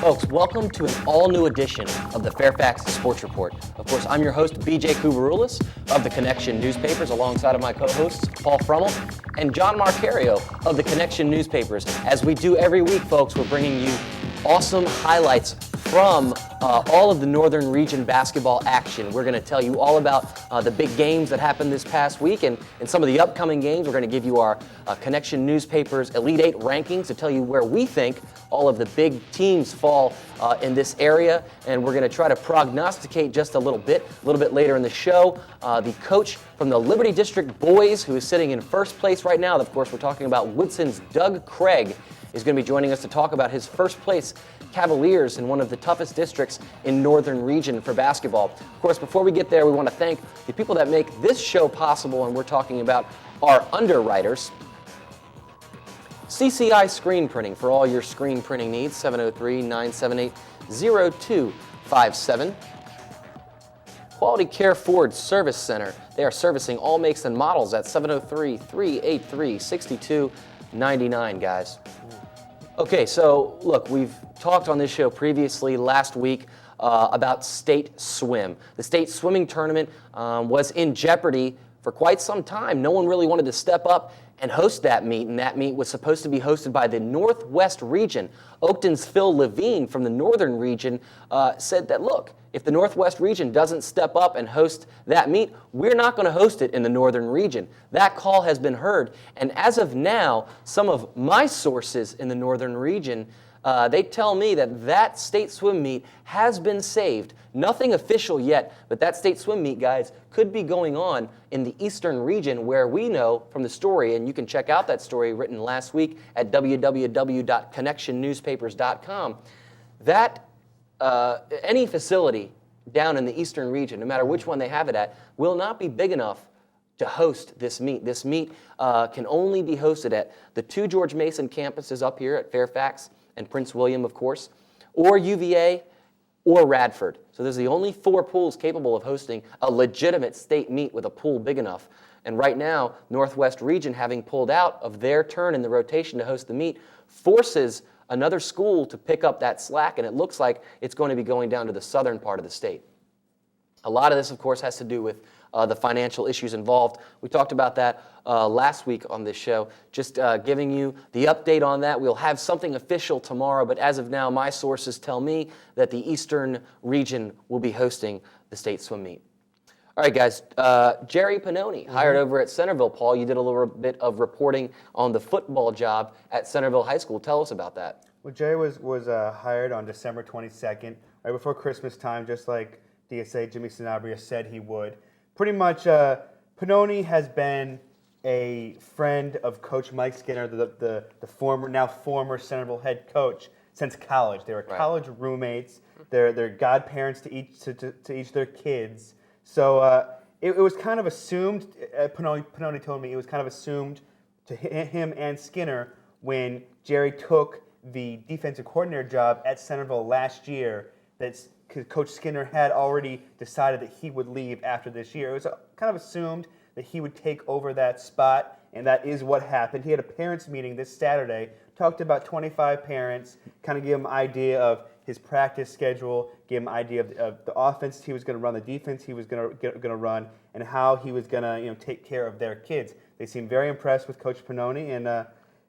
Folks, welcome to an all-new edition of the Fairfax Sports Report. Of course, I'm your host, BJ Kubaroulis of the Connection Newspapers, alongside of my co-hosts, Paul Frummel and John Marcario of the Connection Newspapers. As we do every week, folks, we're bringing you awesome highlights from all of the Northern Region basketball action. We're going to tell you all about the big games that happened this past week and some of the upcoming games. We're going to give you our Connection Newspapers Elite 8 rankings to tell you where we think all of the big teams fall in this area. And we're going to try to prognosticate just a little bit later in the show. The coach from the Liberty District boys, who is sitting in first place right now, of course, we're talking about Woodson's Doug Craig, is going to be joining us to talk about his first place Cavaliers in one of the toughest districts in Northern Region for basketball. Of course, before we get there, we want to thank the people that make this show possible, and we're talking about our underwriters. CCI Screen Printing for all your screen printing needs, 703-978-0257. Quality Care Ford Service Center. They are servicing all makes and models at 703-383-6299, guys. Okay, so look, we've talked on this show previously last week about state swim. The state swimming tournament was in jeopardy for quite some time. No one really wanted to step up and host that meet, and that meet was supposed to be hosted by the Northwest region. Oakton's Phil Levine from the Northern region said that, look, if the Northwest region doesn't step up and host that meet, we're not going to host it in the Northern region. That call has been heard, and as of now, some of my sources in the Northern region, they tell me that that state swim meet has been saved. Nothing official yet, but that state swim meet, guys, could be going on in the Eastern region, where we know from the story, and you can check out that story written last week at www.connectionnewspapers.com, that any facility down in the Eastern region, no matter which one they have it at, will not be big enough to host this meet. This meet can only be hosted at the two George Mason campuses up here at Fairfax and Prince William, of course, or UVA or Radford. So there's the only four pools capable of hosting a legitimate state meet with a pool big enough. And right now, Northwest Region, having pulled out of their turn in the rotation to host the meet, forces another school to pick up that slack, and it looks like it's going to be going down to the southern part of the state. A lot of this, of course, has to do with the financial issues involved. We talked about that last week on this show, just giving you the update on that. We'll have something official tomorrow, but as of now, my sources tell me that the Eastern region will be hosting the state swim meet. All right, guys, Jerry Pannoni, hired over at Centerville. Paul, you did a little bit of reporting on the football job at Centerville High School. Tell us about that. Well, Jerry was hired on December 22nd, right before Christmas time, just like DSA Jimmy Sanabria said he would. Pretty much, Pannoni has been a friend of Coach Mike Skinner, the former Centerville head coach, since college. They were college roommates. They're godparents to each their kids. So it was kind of assumed. Pannoni told me it was kind of assumed to him and Skinner when Jerry took the defensive coordinator job at Centerville last year that Coach Skinner had already decided that he would leave after this year. It was kind of assumed that he would take over that spot, and that is what happened. He had a parents' meeting this Saturday, talked to about 25 parents, kind of gave them an idea of his practice schedule, gave him an idea of the offense he was going to run, the defense he was going to run, and how he was going to take care of their kids. They seemed very impressed with Coach Pannoni, and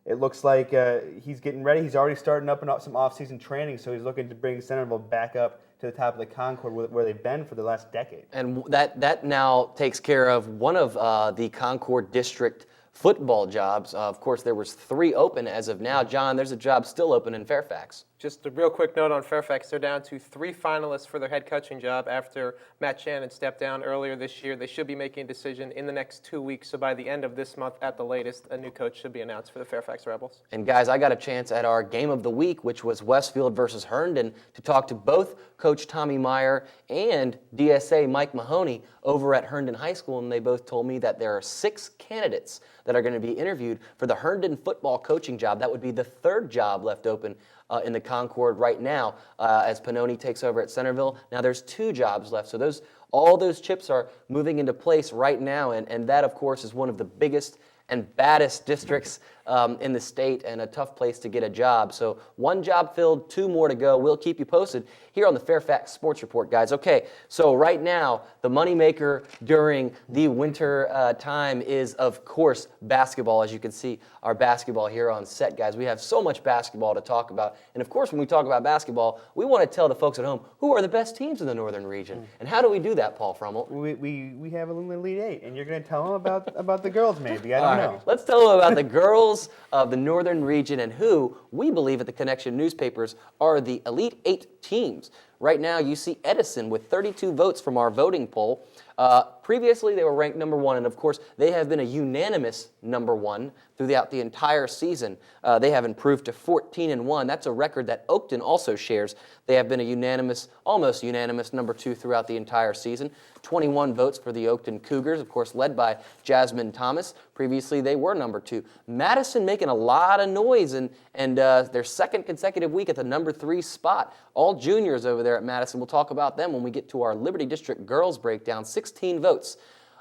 it looks like he's getting ready. He's already starting up some off-season training, so he's looking to bring Centerville back up to the top of the Concord where they've been for the last decade. And that now takes care of one of the Concord District football jobs. Of course, there was 3 open as of now. John, there's a job still open in Fairfax. Just a real quick note on Fairfax. They're down to 3 finalists for their head coaching job after Matt Shannon stepped down earlier this year. They should be making a decision in the next 2 weeks. So by the end of this month at the latest, a new coach should be announced for the Fairfax Rebels. And guys, I got a chance at our game of the week, which was Westfield versus Herndon, to talk to both Coach Tommy Meyer and DSA Mike Mahoney over at Herndon High School. And they both told me that there are 6 candidates that are going to be interviewed for the Herndon football coaching job. That would be the 3rd job left open in the Concord right now as Pannoni takes over at Centerville. Now there's 2 jobs left, so all those chips are moving into place right now, and that, of course, is one of the biggest and baddest districts in the state and a tough place to get a job. So one job filled, 2 more to go. We'll keep you posted here on the Fairfax Sports Report, guys. Okay, so right now, the moneymaker during the winter time is, of course, basketball. As you can see, our basketball here on set, guys. We have so much basketball to talk about. And of course, when we talk about basketball, we want to tell the folks at home who are the best teams in the Northern region. And how do we do that, Paul Frummel? We have an Elite Eight, and you're going to tell them about the girls, maybe. I don't know. Let's tell them about the girls of the Northern region and who we believe at the Connection newspapers are the Elite 8 teams. Right now, you see Edison with 32 votes from our voting poll. Previously, they were ranked number 1, and of course, they have been a unanimous number 1 throughout the entire season. They have improved to 14-1. That's a record that Oakton also shares. They have been a unanimous, almost unanimous number 2 throughout the entire season. 21 votes for the Oakton Cougars, of course, led by Jasmine Thomas. Previously, they were number 2. Madison making a lot of noise, and their second consecutive week at the number 3 spot. All juniors over there at Madison. We'll talk about them when we get to our Liberty District girls breakdown. 16 votes.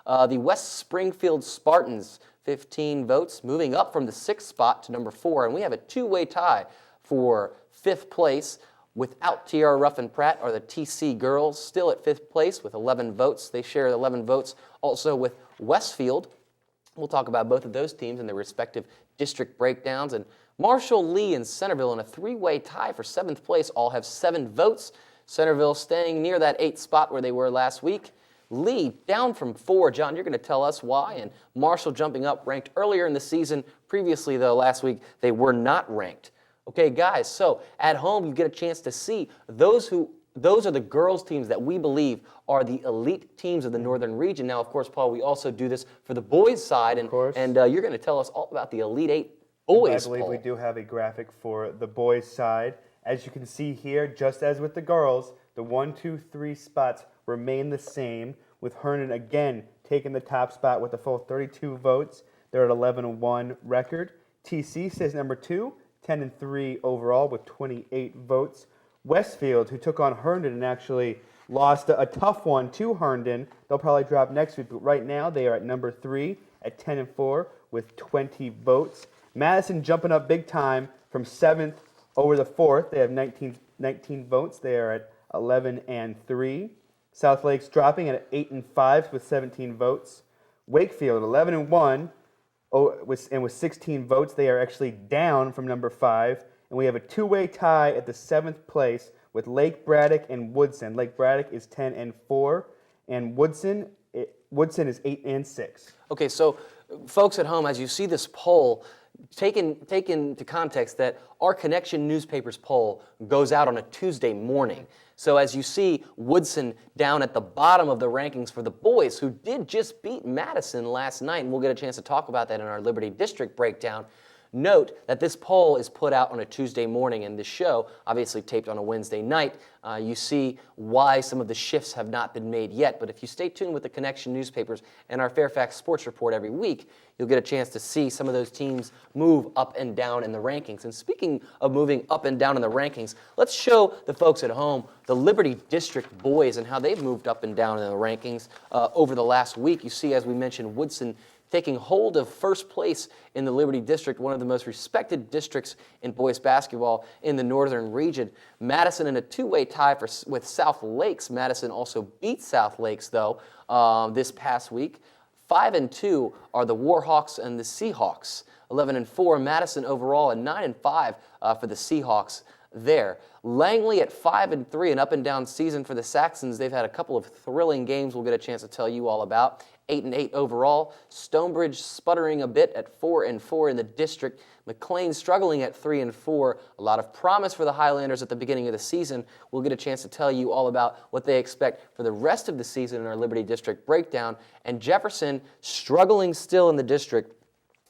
The West Springfield Spartans, 15 votes, moving up from the 6th spot to number 4. And we have a 2-way tie for 5th place. Without T.R. Ruffin Pratt are the TC girls, still at 5th place with 11 votes. They share 11 votes also with Westfield. We'll talk about both of those teams and their respective district breakdowns. And Marshall, Lee, and Centerville in a 3-way tie for 7th place all have 7 votes. Centerville staying near that 8th spot where they were last week. Lee down from 4. John, you're going to tell us why. And Marshall jumping up, ranked earlier in the season. Previously, though, last week, they were not ranked. Okay, guys, so at home, you get a chance to see those are the girls' teams that we believe are the elite teams of the Northern region. Now, of course, Paul, we also do this for the boys' side, and you're going to tell us all about the Elite 8 boys. I believe we do have a graphic for the boys' side. As you can see here, just as with the girls, the 1, 2, 3 spots remain the same, with Herndon again taking the top spot with a full 32 votes. They're at 11-1 record. TC stays number 2, 10-3 overall with 28 votes. Westfield, who took on Herndon and actually lost a tough one to Herndon, they'll probably drop next week, but right now they are at number 3 at 10-4 with 20 votes. Madison jumping up big time from 7th over the 4th. They have 19 votes. They are at 11-3. South Lakes dropping at 8-5 with 17 votes. Wakefield 11-1 with 16 votes. They are actually down from number 5. And we have a 2-way tie at the 7th place with Lake Braddock and Woodson. Lake Braddock is 10-4, and Woodson is 8-6. Okay, so folks at home, as you see this poll, take into context that our Connection newspapers poll goes out on a Tuesday morning. So as you see Woodson down at the bottom of the rankings for the boys, who did just beat Madison last night, and we'll get a chance to talk about that in our Liberty District breakdown. Note that this poll is put out on a Tuesday morning, and this show, obviously taped on a Wednesday night. You see why some of the shifts have not been made yet, but if you stay tuned with the Connection newspapers and our Fairfax Sports Report every week, you'll get a chance to see some of those teams move up and down in the rankings. And speaking of moving up and down in the rankings, let's show the folks at home the Liberty District boys and how they've moved up and down in the rankings over the last week. You see, as we mentioned, Woodson taking hold of first place in the Liberty District, one of the most respected districts in boys basketball in the Northern region. Madison in a 2-way tie with South Lakes. Madison also beat South Lakes, though, this past week. 5-2 are the Warhawks and the Seahawks. 11-4 Madison overall, and 9-5 for the Seahawks there. Langley at 5-3, an up and down season for the Saxons. They've had a couple of thrilling games we'll get a chance to tell you all about. 8-8 overall. Stonebridge sputtering a bit at 4-4 in the district. McLean struggling at 3-4. A lot of promise for the Highlanders at the beginning of the season. We'll get a chance to tell you all about what they expect for the rest of the season in our Liberty District breakdown. And Jefferson struggling still in the district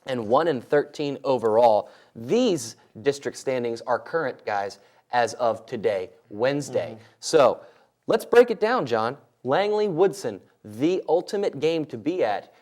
and 1-13 overall. These district standings are current, guys, as of today, Wednesday. So let's break it down, John. Langley Woodson, the ultimate game to be at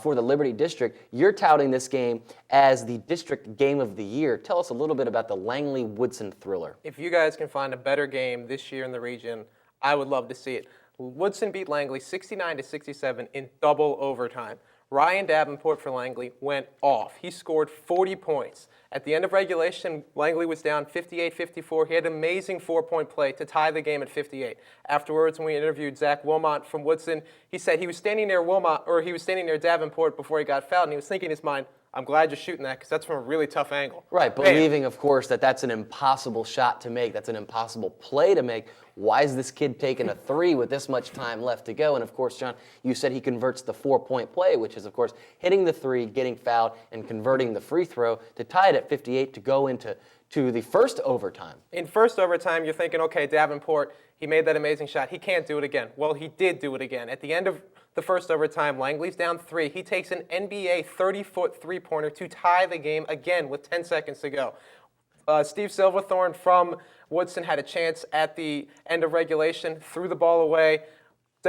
for the Liberty District. You're touting this game as the district game of the year. Tell us a little bit about the Langley Woodson thriller. If you guys can find a better game this year in the region, I would love to see it. Woodson beat Langley 69-67 in double overtime. Ryan Davenport for Langley went off. He scored 40 points. At the end of regulation, Langley was down 58-54. He had an amazing 4-point play to tie the game at 58. Afterwards, when we interviewed Zach Wilmot from Woodson, he said he was standing near Davenport before he got fouled, and he was thinking in his mind, I'm glad you're shooting that because that's from a really tough angle. Right, Bam. believing, of course, that that's an impossible shot to make. That's an impossible play to make. Why is this kid taking a three with this much time left to go? And, of course, John, you said he converts the 4-point play, which is, of course, hitting the three, getting fouled, and converting the free throw to tie it at 58 to go into the first overtime. In first overtime, you're thinking, okay, Davenport, he made that amazing shot. He can't do it again. Well, he did do it again. At the end of the first overtime, Langley's down 3. He takes an NBA 30-foot three-pointer to tie the game again with 10 seconds to go. Steve Silverthorne from Woodson had a chance at the end of regulation, threw the ball away.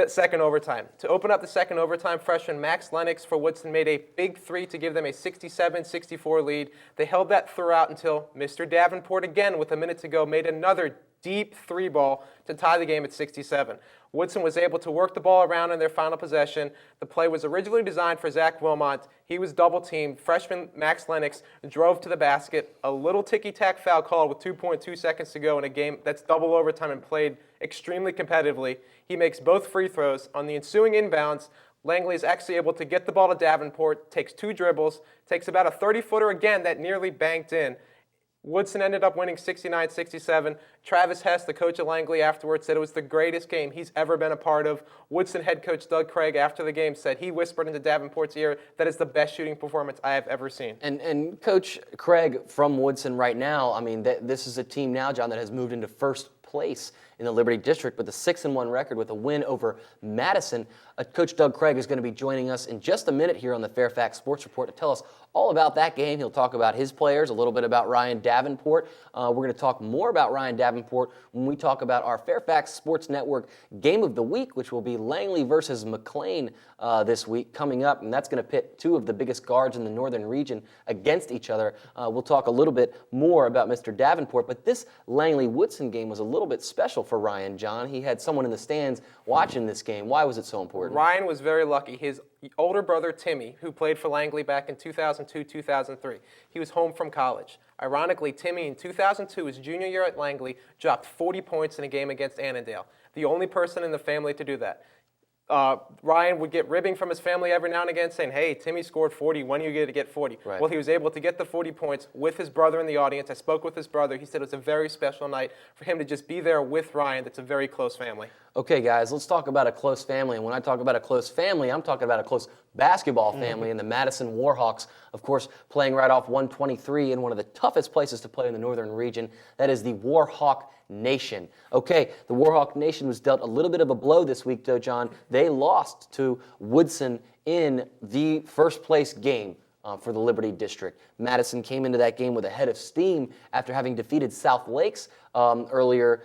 Second overtime. To open up the second overtime, freshman Max Lennox for Woodson made a big three to give them a 67-64 lead. They held that throughout until Mr. Davenport again, with a minute to go, made another deep three ball to tie the game at 67. Woodson was able to work the ball around in their final possession. The play was originally designed for Zach Wilmot. He was double-teamed. Freshman Max Lennox drove to the basket. A little ticky-tack foul call with 2.2 seconds to go in a game that's double overtime and played extremely competitively. He makes both free throws. On the ensuing inbounds, Langley is actually able to get the ball to Davenport, takes 2 dribbles, takes about a 30-footer again that nearly banked in. Woodson ended up winning 69-67. Travis Hess, the coach of Langley, afterwards said it was the greatest game he's ever been a part of. Woodson head coach Doug Craig, after the game, said he whispered into Davenport's ear that is the best shooting performance I have ever seen. And Coach Craig from Woodson right now, I mean, this is a team now, John, that has moved into first place in the Liberty District with a 6-1 record with a win over Madison. Coach Doug Craig is going to be joining us in just a minute here on the Fairfax Sports Report to tell us all about that game. He'll talk about his players, a little bit about Ryan Davenport. We're going to talk more about Ryan Davenport when we talk about our Fairfax Sports Network Game of the Week, which will be Langley versus McLean this week coming up, and that's going to pit 2 of the biggest guards in the northern region against each other. We'll talk a little bit more about Mr. Davenport, but this Langley-Woodson game was a little bit special for Ryan, John. He had someone in the stands watching this game. Why was it so important? Ryan was very lucky. His older brother, Timmy, who played for Langley back in 2002-2003, he was home from college. Ironically, Timmy in 2002, his junior year at Langley, dropped 40 points in a game against Annandale. The only person in the family to do that. Ryan would get ribbing from his family every now and again saying, hey, Timmy scored 40, when are you going to get 40? Right. Well, he was able to get the 40 points with his brother in the audience. I spoke with his brother. He said it was a very special night for him to just be there with Ryan. That's a very close family. Okay, guys, let's talk about a close family. And when I talk about a close family, I'm talking about a close basketball family and the Madison Warhawks, of course, playing right off 123 in one of the toughest places to play in the northern region. That is the Warhawk Nation. Okay, the Warhawk Nation was dealt a little bit of a blow this week, though, John. They lost to Woodson in the first place game for the Liberty District. Madison came into that game with a head of steam after having defeated South Lakes earlier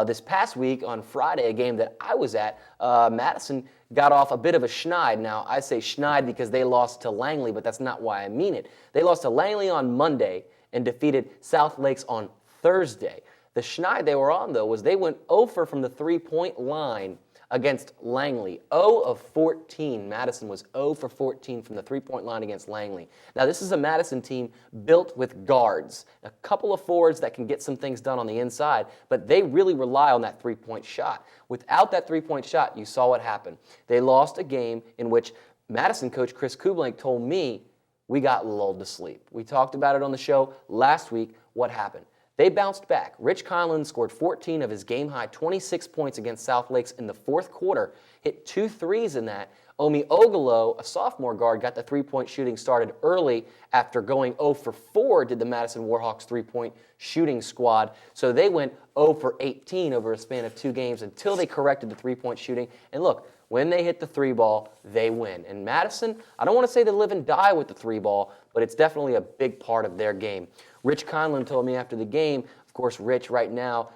this past week on Friday, a game that I was at. Madison got off a bit of a schneid. Now, I say schneid because they lost to Langley, but that's not why I mean it. They lost to Langley on Monday and defeated South Lakes on Thursday. The schneid they were on, though, was they went 0 from the three-point line against Langley. 0 of 14. Madison was 0 for 14 from the three-point line against Langley. Now, this is a Madison team built with guards, a couple of forwards that can get some things done on the inside, but they really rely on that three-point shot. Without that three-point shot, you saw what happened. They lost a game in which Madison coach Chris Kublank told me we got lulled to sleep. We talked about it on the show last week. What happened? They bounced back. Rich Conlon scored 14 of his game-high 26 points against South Lakes in the fourth quarter, hit 2 threes in that. Omi Ogolo, a sophomore guard, got the three-point shooting started early after going 0 for 4, did the Madison Warhawks three-point shooting squad. So they went 0 for 18 over a span of 2 games until they corrected the three-point shooting. And look, when they hit the three ball, they win. And Madison, I don't want to say they live and die with the three ball, but it's definitely a big part of their game. Rich Conlon told me after the game, of course, Rich right now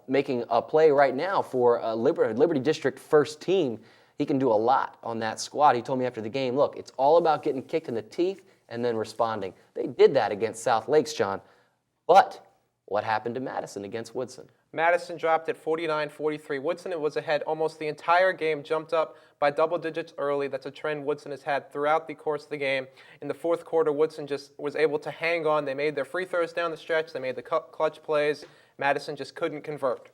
making a play right now for Liberty District first team. He can do a lot on that squad. He told me after the game, look, it's all about getting kicked in the teeth and then responding. They did that against South Lakes, John. But What happened to Madison against Woodson? Madison dropped at 49-43. Woodson was ahead almost the entire game, jumped up by double digits early. That's a trend Woodson has had throughout the course of the game. In the fourth quarter, Woodson just was able to hang on. They made their free throws down the stretch. They made the clutch plays. Madison just couldn't convert.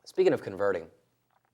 Speaking of converting,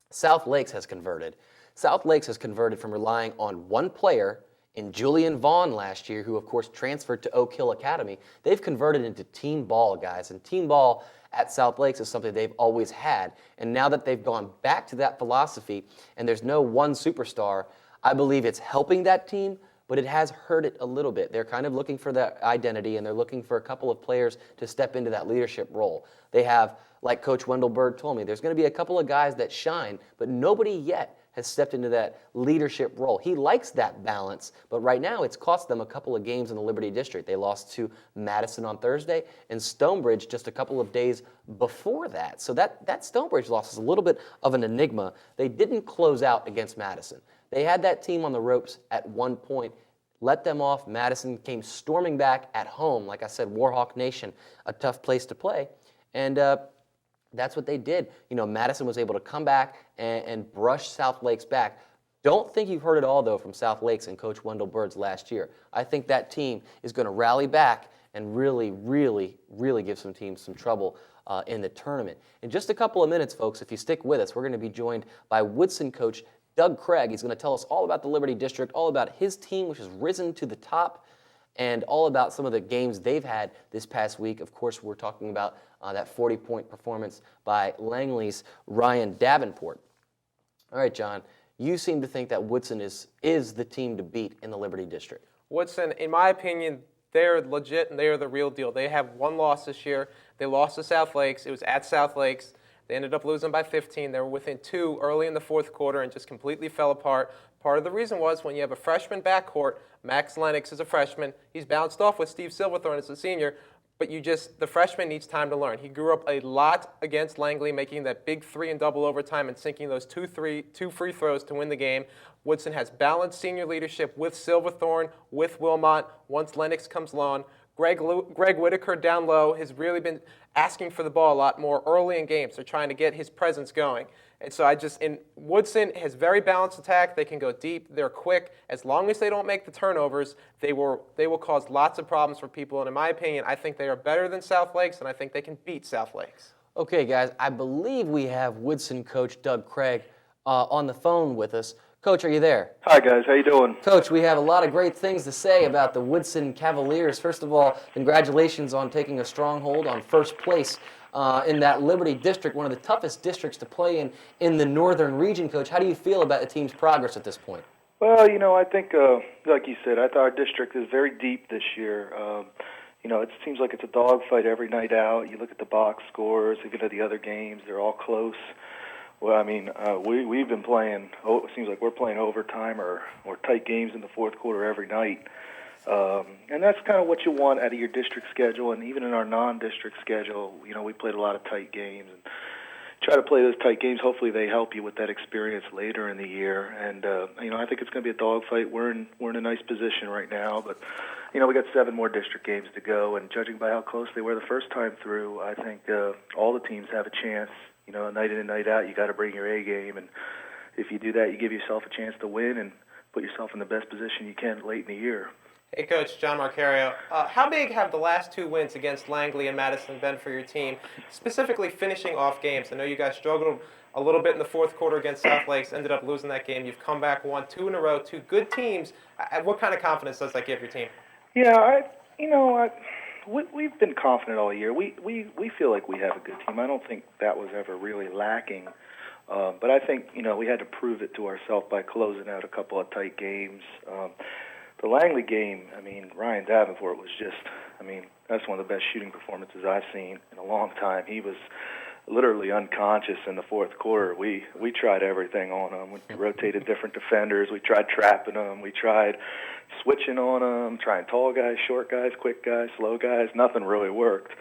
South Lakes has converted. South Lakes has converted from relying on one player in Julian Vaughn last year, who of course transferred to Oak Hill Academy. They've converted into team ball, guys, and team ball at South Lakes is something they've always had. And now that they've gone back to that philosophy and there's no one superstar, I believe it's helping that team, but it has hurt it a little bit. They're kind of looking for that identity, and they're looking for a couple of players to step into that leadership role. They have, like Coach Wendell Bird told me, there's going to be a couple of guys that shine, but nobody yet has stepped into that leadership role. He likes that balance, but right now it's cost them a couple of games in the Liberty District. They lost to Madison on Thursday and Stonebridge just a couple of days before that. So that Stonebridge loss is a little bit of an enigma. They didn't close out against Madison. They had that team on the ropes at one point, let them off. Madison came storming back at home. Like I said, Warhawk Nation, a tough place to play. And that's what they did. You know, Madison was able to come back and brush South Lakes back. Don't think you've heard it all, though, from South Lakes and Coach Wendell Bird's last year. I think that team is going to rally back and really, really, really give some teams some trouble in the tournament. In just a couple of minutes, folks, if you stick with us, we're going to be joined by Woodson coach Doug Craig. He's going to tell us all about the Liberty District, all about his team, which has risen to the top, and all about some of the games they've had this past week. Of course, we're talking about that 40-point performance by Langley's Ryan Davenport. All right, John, you seem to think that Woodson is the team to beat in the Liberty District. Woodson, in my opinion, they're legit and they are the real deal. They have one loss this year. They lost to South Lakes. It was at South Lakes. They ended up losing by 15. They were within 2 early in the fourth quarter and just completely fell apart. Part of the reason was when you have a freshman backcourt, Max Lennox is a freshman. He's bounced off with Steve Silverthorne as a senior, but the freshman needs time to learn. He grew up a lot against Langley, making that big 3 in double overtime and sinking those two free throws to win the game. Woodson has balanced senior leadership with Silverthorne, with Wilmot. Once Lennox comes along, Greg Whitaker down low has really been asking for the ball a lot more early in games. They're trying to get his presence going. And so Woodson has very balanced attack. They can go deep. They're quick. As long as they don't make the turnovers, they will cause lots of problems for people. And in my opinion, I think they are better than South Lakes, and I think they can beat South Lakes. Okay, guys, I believe we have Woodson coach Doug Craig on the phone with us. Coach, are you there? Hi, guys. How you doing? Coach, we have a lot of great things to say about the Woodson Cavaliers. First of all, congratulations on taking a stronghold on first place in that Liberty District, one of the toughest districts to play in the northern region. Coach, how do you feel about the team's progress at this point? Well, I think, like you said, I thought our district is very deep this year. It seems like it's a dogfight every night out. You look at the box scores, you look at the other games, they're all close. Well, I mean, we've been playing, it seems like we're playing overtime or tight games in the fourth quarter every night. And that's kind of what you want out of your district schedule. And even in our non-district schedule, we played a lot of tight games. And try to play those tight games. Hopefully they help you with that experience later in the year. And, I think it's going to be a dogfight. We're in a nice position right now. But, we got 7 more district games to go. And judging by how close they were the first time through, I think all the teams have a chance. Night in and night out, you got to bring your A game, and if you do that, you give yourself a chance to win and put yourself in the best position you can late in the year. Hey, Coach, John Marcario. How big have the last 2 wins against Langley and Madison been for your team, specifically finishing off games? I know you guys struggled a little bit in the fourth quarter against South Lakes, ended up losing that game. You've come back, won 2 in a row, 2 good teams. What kind of confidence does that give your team? Yeah, we've been confident all year. We feel like we have a good team. I don't think that was ever really lacking. But I think, we had to prove it to ourselves by closing out a couple of tight games. The Langley game, Ryan Davenport was that's one of the best shooting performances I've seen in a long time. He was literally unconscious in the fourth quarter. We tried everything on him. We rotated different defenders. We tried trapping him. We tried switching on him, trying tall guys, short guys, quick guys, slow guys. Nothing really worked.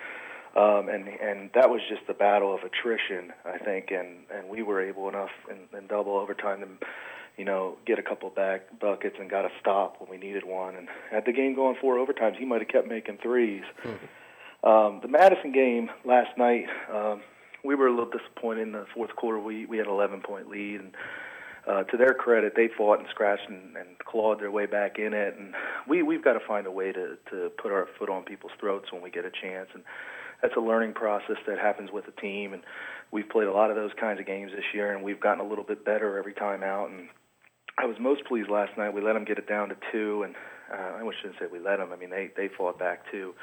And that was just the battle of attrition, I think, and we were able enough in double overtime to, get a couple back buckets and got a stop when we needed one. And had the game going 4 overtimes, he might have kept making threes. The Madison game last night, we were a little disappointed in the fourth quarter. We had an 11-point lead, and to their credit, they fought and scratched and clawed their way back in it. And we've got to find a way to put our foot on people's throats when we get a chance. And that's a learning process that happens with the team. And we've played a lot of those kinds of games this year, and we've gotten a little bit better every time out. And I was most pleased last night. We let them get it down to 2, and I shouldn't say we let them. I mean, they fought back too.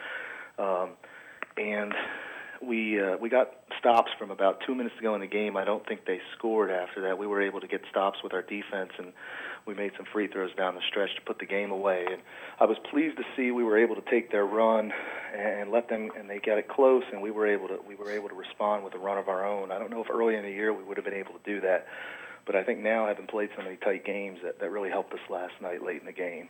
And we got stops from about 2 minutes to go in the game. I don't think they scored after that. We were able to get stops with our defense, and we made some free throws down the stretch to put the game away. And I was pleased to see we were able to take their run and let them, and they got it close, and we were able to respond with a run of our own. I don't know if early in the year we would have been able to do that, but I think now, having played so many tight games, that really helped us last night late in the game.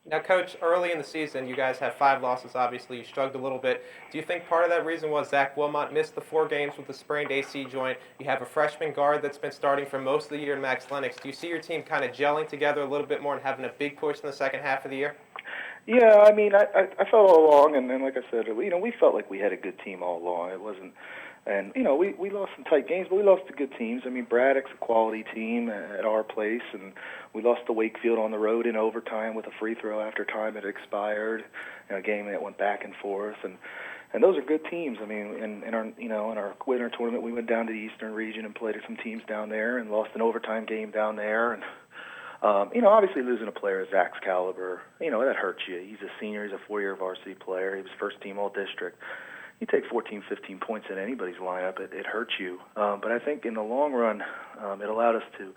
Now, Coach, early in the season, you guys had 5 losses. Obviously, you struggled a little bit. Do you think part of that reason was Zach Wilmot missed the 4 games with a sprained AC joint? You have a freshman guard that's been starting for most of the year in Max Lennox. Do you see your team kind of gelling together a little bit more and having a big push in the second half of the year? Yeah, I mean, I felt all along, and then like I said, we felt like we had a good team all along. It wasn't. And, we lost some tight games, but we lost to good teams. I mean, Braddock's a quality team at our place, and we lost to Wakefield on the road in overtime with a free throw after time had expired, a game that went back and forth. And those are good teams. I mean, in our winter tournament, we went down to the Eastern region and played some teams down there and lost an overtime game down there. And, obviously losing a player of Zach's caliber, that hurts you. He's a senior. He's a 4-year varsity player. He was first team all-district. You take 14, 15 points in anybody's lineup, it hurts you. But I think in the long run, it allowed us to,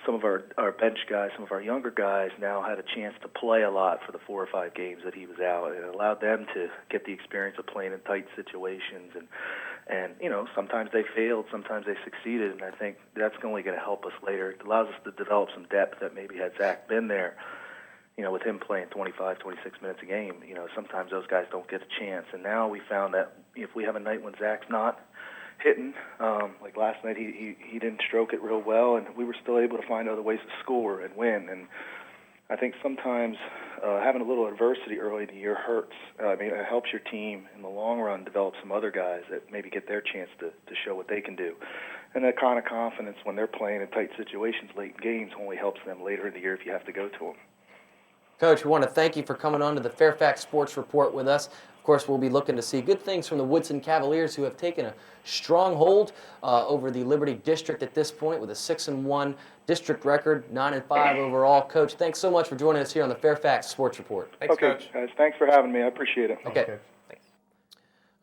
some of our bench guys, some of our younger guys now had a chance to play a lot for the 4 or 5 games that he was out. It allowed them to get the experience of playing in tight situations. And sometimes they failed, sometimes they succeeded, and I think that's only going to help us later. It allows us to develop some depth that maybe had Zach been there, with him playing 25, 26 minutes a game, sometimes those guys don't get a chance. And now we found that if we have a night when Zach's not hitting, like last night he didn't stroke it real well, and we were still able to find other ways to score and win. And I think sometimes having a little adversity early in the year hurts. It helps your team in the long run develop some other guys that maybe get their chance to show what they can do. And that kind of confidence when they're playing in tight situations late in games only helps them later in the year if you have to go to them. Coach, we want to thank you for coming on to the Fairfax Sports Report with us. Of course, we'll be looking to see good things from the Woodson Cavaliers, who have taken a strong hold over the Liberty District at this point with a 6-1 district record, 9-5 overall. Coach, thanks so much for joining us here on the Fairfax Sports Report. Thanks, okay, Coach. Guys, thanks for having me. I appreciate it. Okay. Thanks.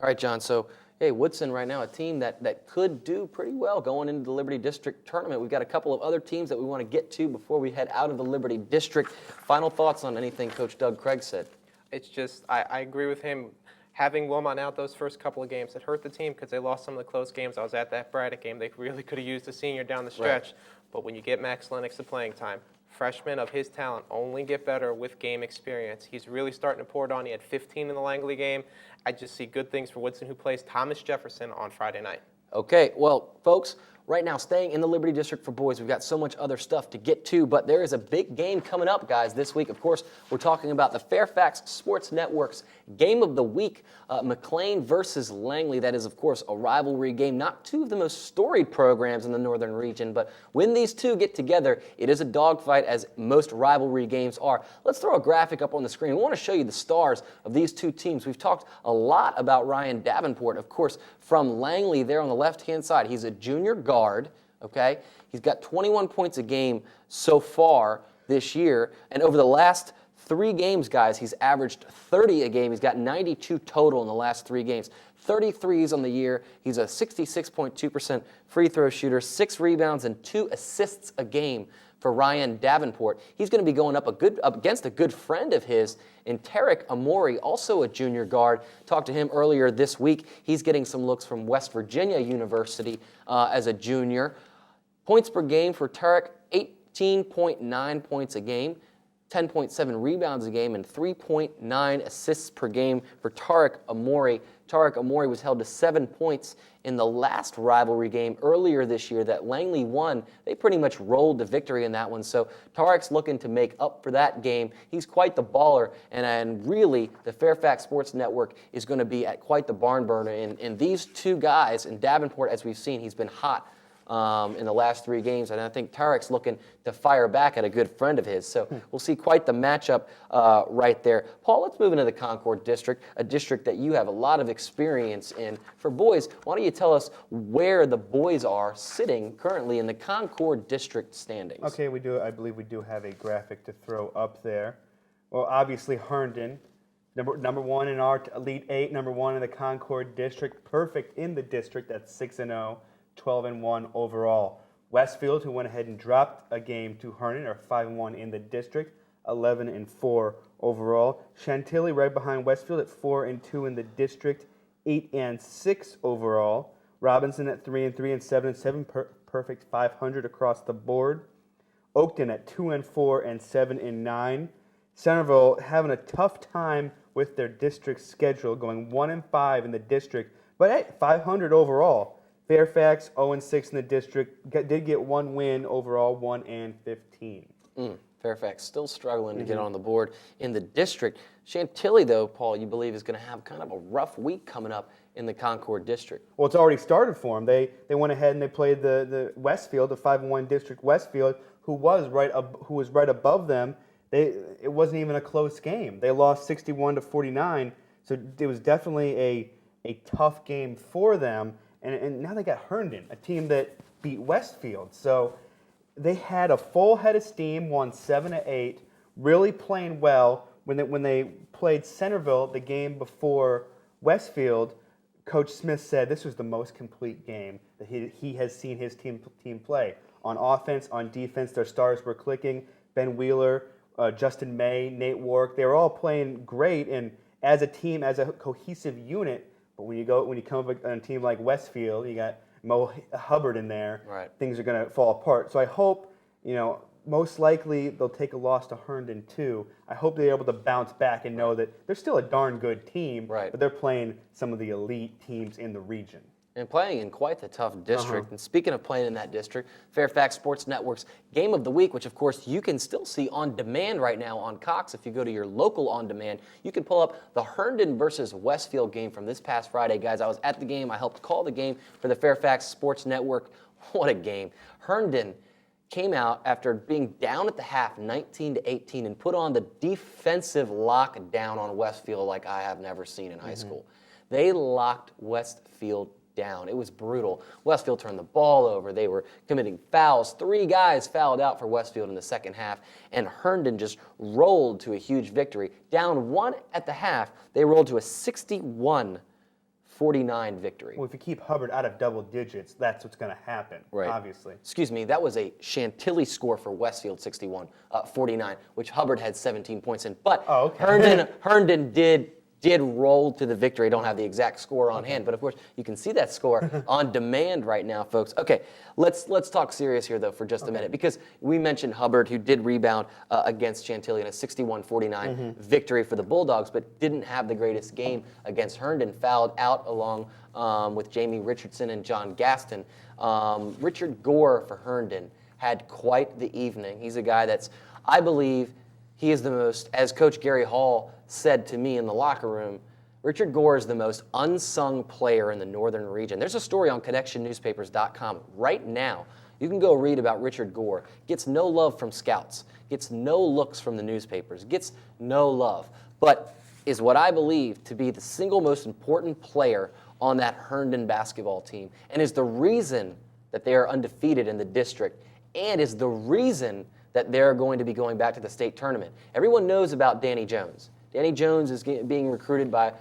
All right, John. So, hey, Woodson right now, a team that could do pretty well going into the Liberty District tournament. We've got a couple of other teams that we want to get to before we head out of the Liberty District. Final thoughts on anything Coach Doug Craig said? It's just, I agree with him. Having Wilmot out those first couple of games, it hurt the team because they lost some of the close games. I was at that Braddock game. They really could have used a senior down the stretch. Right. But when you get Max Lennox the playing time, freshmen of his talent only get better with game experience. He's really starting to pour it on. He had 15 in the Langley game. I just see good things for Woodson, who plays Thomas Jefferson on Friday night. Okay, well, folks, right now, staying in the Liberty District for boys, we've got so much other stuff to get to, but there is a big game coming up, guys, this week. Of course, we're talking about the Fairfax Sports Network's Game of the Week, McLean versus Langley. That is, of course, a rivalry game. Not two of the most storied programs in the northern region, but when these two get together, it is a dogfight, as most rivalry games are. Let's throw a graphic up on the screen. We want to show you the stars of these two teams. We've talked a lot about Ryan Davenport, of course, from Langley there on the left-hand side. He's a junior guard, okay? He's got 21 points a game so far this year, and over the last 3 games, guys, he's averaged 30 a game. He's got 92 total in the last 3 games. 33s on the year. He's a 66.2% free throw shooter, 6 rebounds and 2 assists a game for Ryan Davenport. He's going to be going up against a good friend of his in Tarek Amori, also a junior guard. Talked to him earlier this week. He's getting some looks from West Virginia University as a junior. Points per game for Tarek, 18.9 points a game. 10.7 rebounds a game, and 3.9 assists per game for Tariq Amori. Tariq Amori was held to 7 points in the last rivalry game earlier this year that Langley won. They pretty much rolled to victory in that one. So Tariq's looking to make up for that game. He's quite the baller, and really the Fairfax Sports Network is going to be at quite the barn burner. And these two guys, in Davenport, as we've seen, he's been hot in the last 3 games, and I think Tariq's looking to fire back at a good friend of his. So we'll see quite the matchup right there. Paul, let's move into the Concord District, a district that you have a lot of experience in. For boys, why don't you tell us where the boys are sitting currently in the Concord District standings? Okay, we do. I believe we do have a graphic to throw up there. Well, obviously Herndon, number one in our Elite 8, number 1 in the Concord District, perfect in the district at 6-0. 12-1 overall. Westfield, who went ahead and dropped a game to Herndon, are 5-1 in the district, 11-4 overall. Chantilly right behind Westfield at 4-2 in the district, 8-6 overall. Robinson at 3-3 and 7-7, perfect 500 across the board. Oakton at 2-4 and 7-9. Centerville having a tough time with their district schedule, going 1-5 in the district, but hey, 500 overall. Fairfax 0-6 in the district, did get 1 win overall, 1-15. Fairfax still struggling to get on the board in the district. Chantilly, though, Paul, you believe is going to have kind of a rough week coming up in the Concord District. Well, it's already started for them. They went ahead and they played the Westfield, the 5-1 district Westfield, who was right above them. It wasn't even a close game. They lost 61-49, so it was definitely a tough game for them. And now they got Herndon, a team that beat Westfield. So they had a full head of steam, won 7-8, really playing well. When they played Centerville the game before Westfield, Coach Smith said this was the most complete game that he has seen his team play. On offense, on defense, their stars were clicking. Ben Wheeler, Justin May, Nate Warwick, they were all playing great. And as a team, as a cohesive unit, but when you come up on a team like Westfield, you got Mo Hubbard in there, right, things are going to fall apart. So I hope, most likely they'll take a loss to Herndon too. I hope they're able to bounce back and know that they're still a darn good team, right, but they're playing some of the elite teams in the region. And playing in quite the tough district. And speaking of playing in that district, Fairfax Sports Network's Game of the Week, which of course you can still see on demand right now on Cox. If you go to your local on demand, you can pull up the Herndon versus Westfield game from this past Friday. Guys, I was at the game. I helped call the game for the Fairfax Sports Network. What a game. Herndon came out after being down at the half 19-18 and put on the defensive lockdown on Westfield like I have never seen in high school. They locked Westfield down. It was brutal. Westfield turned the ball over. They were committing fouls. 3 guys fouled out for Westfield in the second half, and Herndon just rolled to a huge victory. Down 1 at the half, they rolled to a 61-49 victory. Well, if you keep Hubbard out of double digits, that's what's going to happen, obviously. Excuse me, that was a Chantilly score for Westfield, 61-49, which Hubbard had 17 points in. But Herndon did roll to the victory. I don't have the exact score on hand, but of course you can see that score on demand right now, folks. Okay, let's talk serious here though for just a minute, because we mentioned Hubbard, who did rebound against Chantilly in a 61-49 victory for the Bulldogs, but didn't have the greatest game against Herndon. Fouled out along with Jamie Richardson and John Gaston. Richard Gore for Herndon had quite the evening. He's a guy that's, I believe, he is the most, as Coach Gary Hall said to me in the locker room, Richard Gore is the most unsung player in the northern region. There's a story on ConnectionNewspapers.com right now. You can go read about Richard Gore. Gets no love from scouts, gets no looks from the newspapers, gets no love, but is what I believe to be the single most important player on that Herndon basketball team, and is the reason that they are undefeated in the district, and is the reason that they're going to be going back to the state tournament. Everyone knows about Danny Jones. Danny Jones is being recruited by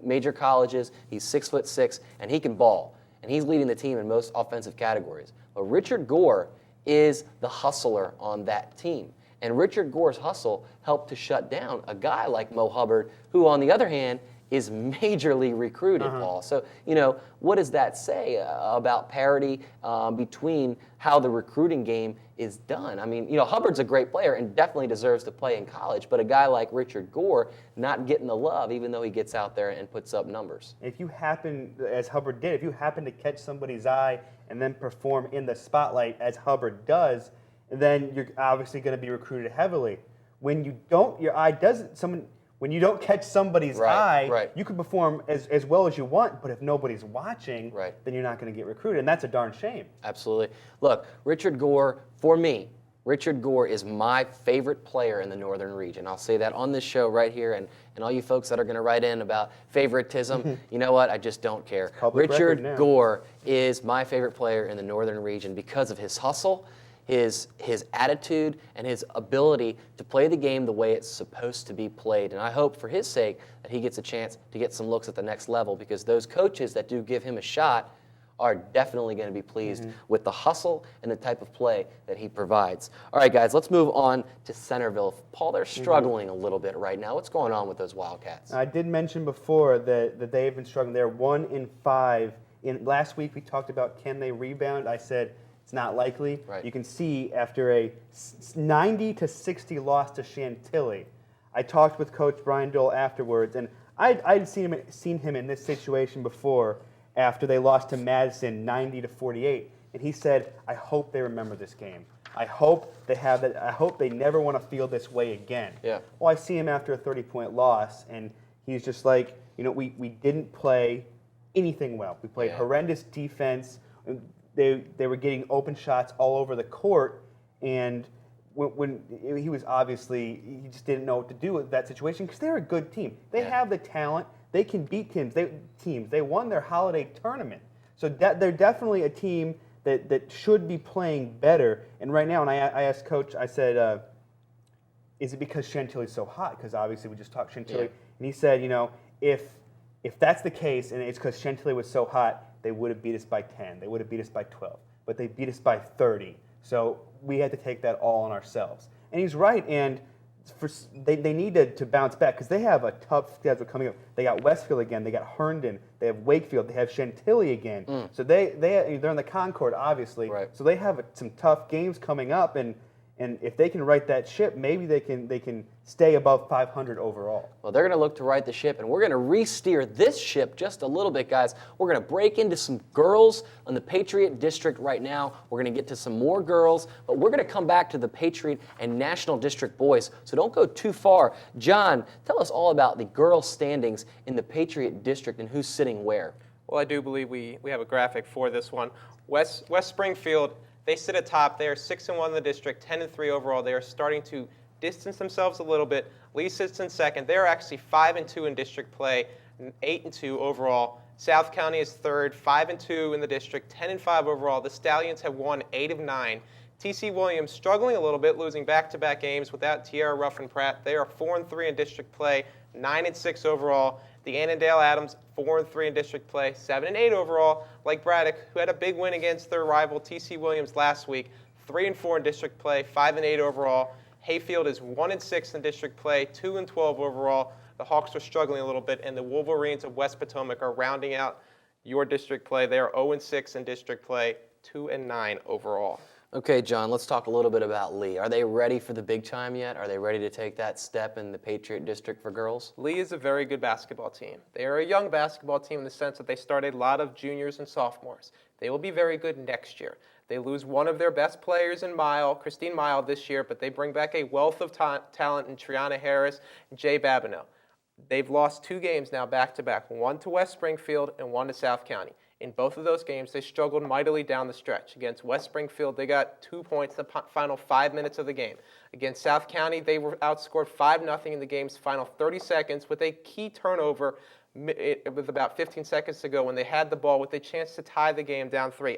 major colleges. He's 6'6", and he can ball. And he's leading the team in most offensive categories. But Richard Gore is the hustler on that team. And Richard Gore's hustle helped to shut down a guy like Mo Hubbard, who, on the other hand, is majorly recruited, Paul. So, what does that say about parity between how the recruiting game is done? I mean, Hubbard's a great player and definitely deserves to play in college, but a guy like Richard Gore not getting the love even though he gets out there and puts up numbers. If you happen, as Hubbard did, if you happen to catch somebody's eye and then perform in the spotlight as Hubbard does, then you're obviously going to be recruited heavily. When you don't, when you don't catch somebody's eye, you can perform as well as you want, but if nobody's watching, then you're not going to get recruited, and that's a darn shame. Absolutely. Look, Richard Gore, for me, Richard Gore is my favorite player in the Northern region. I'll say that on this show right here, and all you folks that are going to write in about favoritism, you know what? I just don't care. Richard Gore is my favorite player in the Northern region because of his hustle, his attitude, and his ability to play the game the way it's supposed to be played. And I hope for his sake that he gets a chance to get some looks at the next level, because those coaches that do give him a shot are definitely going to be pleased with the hustle and the type of play that he provides. All right, guys, let's move on to Centerville. Paul, they're struggling a little bit right now. What's going on with those Wildcats? I did mention before that they've been struggling. They're 1-5. Last week we talked about can they rebound. I said it's not likely. You can see after a 90-60 loss to Chantilly. I talked with Coach Brian Dole afterwards, and I'd seen him in this situation before after they lost to Madison 90-48, and he said, "I hope they remember this game. I hope they have that. I hope they never want to feel this way again." Yeah. Well, I see him after a 30-point loss, and he's just like, we didn't play anything well. We played horrendous defense. They were getting open shots all over the court, and when he was obviously, he just didn't know what to do with that situation because they're a good team. They have the talent. They can beat teams. They won their holiday tournament. So they're definitely a team that should be playing better. And right now, and I asked Coach, I said, is it because Chantilly's so hot? Because obviously we just talked Chantilly. And he said, if that's the case and it's because Chantilly was so hot, they would have beat us by 10. They would have beat us by 12. But they beat us by 30. So we had to take that all on ourselves. And he's right. And they need to bounce back because they have a tough schedule coming up. They got Westfield again. They got Herndon. They have Wakefield. They have Chantilly again. So they're in the Concord, obviously. So they have some tough games coming up. And if they can right that ship, maybe they can stay above 500 overall. Well, they're going to look to right the ship, and we're going to re-steer this ship just a little bit, guys. We're going to break into some girls in the Patriot District right now. We're going to get to some more girls, but we're going to come back to the Patriot and National District boys, so don't go too far. John, tell us all about the girls' standings in the Patriot District and who's sitting where. Well, I do believe we have a graphic for this one. West Springfield, they sit atop. They are 6-1 in the district, 10-3 overall. They are starting to distance themselves a little bit. Lee sits in second. They're actually 5-2 in district play, 8-2 overall. South County is third, 5-2 in the district, 10-5 overall. The Stallions have won 8 of 9. TC Williams struggling a little bit, losing back-to-back games without Tierra Ruffin Pratt. They are 4-3 in district play, 9-6 overall. The Annandale Adams, 4-3 in district play, 7-8 overall. Like Braddock, who had a big win against their rival TC Williams last week, 3-4 in district play, 5-8 overall. Hayfield is 1-6 in district play, 2-12 overall. The Hawks are struggling a little bit, and the Wolverines of West Potomac are rounding out your district play. They are 0-6 in district play, 2-9 overall. Okay, John, let's talk a little bit about Lee. Are they ready for the big time yet? Are they ready to take that step in the Patriot District for girls? Lee is a very good basketball team. They are a young basketball team in the sense that they started a lot of juniors and sophomores. They will be very good next year. They lose one of their best players in Christine Mile this year, but they bring back a wealth of talent in Triana Harris and Jay Babineau. They've lost 2 games now back-to-back, one to West Springfield and one to South County. In both of those games, they struggled mightily down the stretch. Against West Springfield, they got 2 points the final 5 minutes of the game. Against South County, they were outscored 5-0 in the game's final 30 seconds with a key turnover with about 15 seconds to go when they had the ball with a chance to tie the game down 3.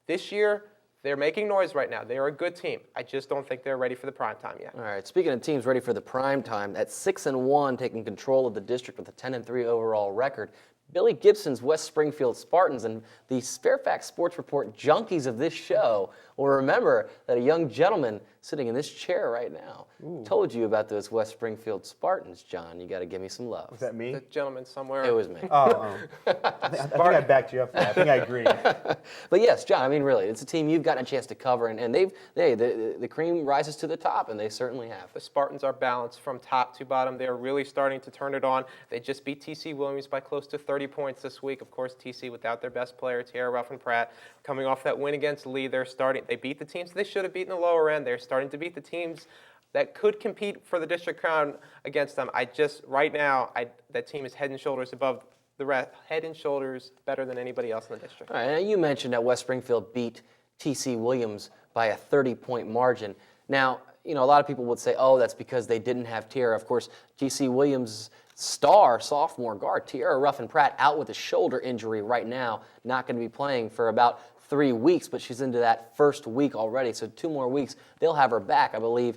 This year, they're making noise right now. They are a good team. I just don't think they're ready for the prime time yet. All right, speaking of teams ready for the prime time, at 6-1, taking control of the district with a 10-3 overall record, Billy Gibson's West Springfield Spartans and the Fairfax Sports Report junkies of this show will remember that a young gentleman sitting in this chair right now. Told you about those West Springfield Spartans, John. You got to give me some love. Was that me? The gentleman somewhere. It was me. I think I backed you up for that. I think I agree. But yes, John, I mean, really, it's a team you've gotten a chance to cover, and the cream rises to the top, and they certainly have. The Spartans are balanced from top to bottom. They're really starting to turn it on. They just beat TC Williams by close to 30 points this week. Of course, TC without their best player, Tierra Ruffin-Pratt, coming off that win against Lee. They beat the teams they should have beaten the lower end. They're starting to beat the teams that could compete for the district crown against them. That team is head and shoulders above the rest, head and shoulders better than anybody else in the district. All right, and you mentioned that West Springfield beat TC Williams by a 30-point margin. Now, a lot of people would say, oh, that's because they didn't have Tierra. Of course, TC Williams' star sophomore guard, Tierra Ruffin-Pratt, out with a shoulder injury right now, not going to be playing for about 3 weeks, but she's into that first week already, so 2 more weeks, they'll have her back, I believe.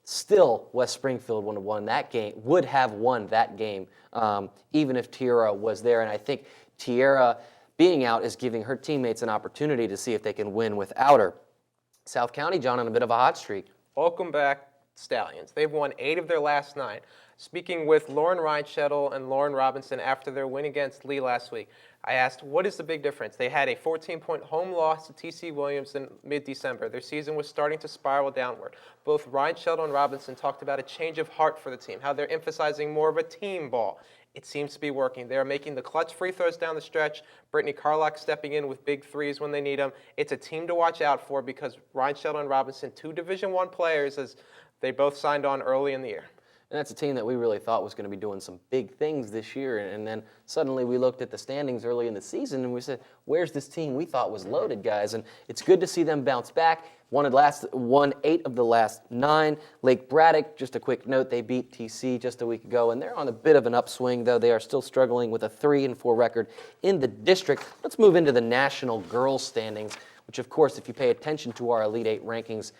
Still, West Springfield would have won that game, even if Tierra was there. And I think Tierra being out is giving her teammates an opportunity to see if they can win without her. South County, John, on a bit of a hot streak. Welcome back, Stallions. They've won 8 of their last 9. Speaking with Lauren Reinschettel and Lauren Robinson after their win against Lee last week, I asked, what is the big difference? They had a 14-point home loss to TC Williams in mid-December. Their season was starting to spiral downward. Both Reinschettel and Robinson talked about a change of heart for the team, how they're emphasizing more of a team ball. It seems to be working. They're making the clutch free throws down the stretch. Brittany Carlock stepping in with big threes when they need them. It's a team to watch out for because Reinschettel and Robinson, 2 Division I players, as they both signed on early in the year. And that's a team that we really thought was going to be doing some big things this year. And then suddenly we looked at the standings early in the season and we said, where's this team we thought was loaded, guys? And it's good to see them bounce back. Won 8 of the last 9. Lake Braddock, just a quick note, they beat TC just a week ago, and they're on a bit of an upswing, though they are still struggling with a 3-4 record in the district. Let's move into the national girls standings, which, of course, if you pay attention to our Elite 8 rankings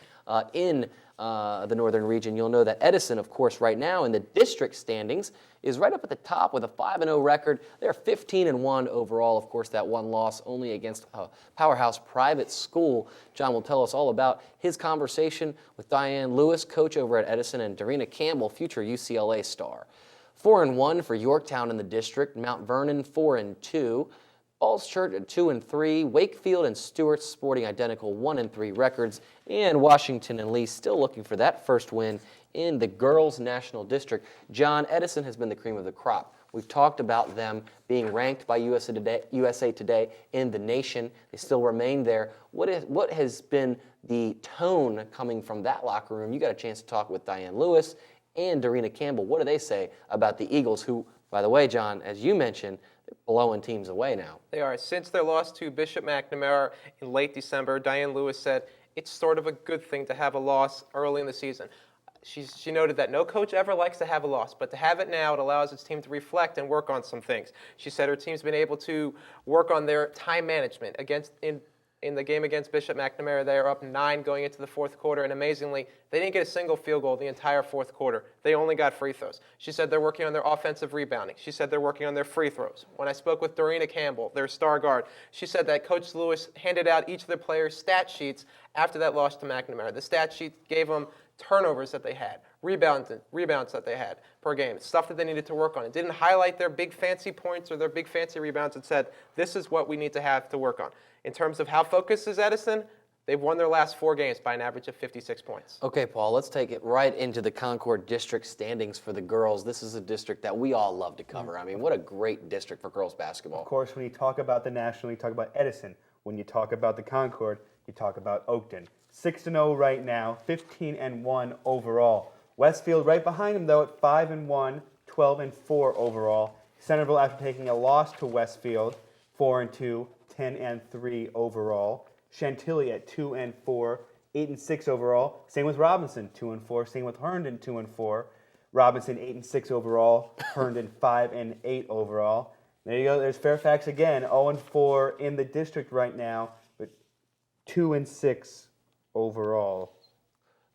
in the Northern region, you'll know that Edison, of course, right now in the district standings is right up at the top with a 5-0 record. They're 15-1 overall. Of course, that one loss only against a powerhouse private school. John will tell us all about his conversation with Diane Lewis, coach over at Edison, and Darina Campbell, future UCLA star. 4-1 for Yorktown in the district. Mount Vernon 4-2. Falls Church at 2-3, Wakefield and Stewart sporting identical 1-3 records, and Washington and Lee still looking for that first win in the girls' national district. John, Edison has been the cream of the crop. We've talked about them being ranked by USA Today in the nation. They still remain there. What has been the tone coming from that locker room? You got a chance to talk with Diane Lewis and Darina Campbell. What do they say about the Eagles, who, by the way, John, as you mentioned, blowing teams away now? They are. Since their loss to Bishop McNamara in late December, Diane Lewis said it's sort of a good thing to have a loss early in the season. She noted that no coach ever likes to have a loss, but to have it now, it allows its team to reflect and work on some things. She said her team's been able to work on their time management. In the game against Bishop McNamara, they are up 9 going into the fourth quarter, and amazingly, they didn't get a single field goal the entire fourth quarter. They only got free throws. She said they're working on their offensive rebounding. She said they're working on their free throws. When I spoke with Darina Campbell, their star guard, she said that Coach Lewis handed out each of their players' stat sheets after that loss to McNamara. The stat sheet gave them turnovers that they had, rebounds that they had per game, stuff that they needed to work on. It didn't highlight their big fancy points or their big fancy rebounds. It said, this is what we need to have to work on. In terms of how focused is Edison, they've won their last 4 games by an average of 56 points. Okay, Paul, let's take it right into the Concord district standings for the girls. This is a district that we all love to cover. I mean, what a great district for girls basketball. Of course, when you talk about the national, you talk about Edison. When you talk about the Concord, you talk about Oakton. 6-0 right now, 15-1 overall. Westfield right behind them, though, at 5-1, 12-4 overall. Centerville, after taking a loss to Westfield, 4-2, 10-3 overall. Chantilly at 2-4, 8-6 overall. Same with Robinson, 2-4. Same with Herndon, 2-4. Robinson 8-6 overall. Herndon 5-8 overall. There you go. There's Fairfax again, 0-4 in the district right now, but 2-6 overall.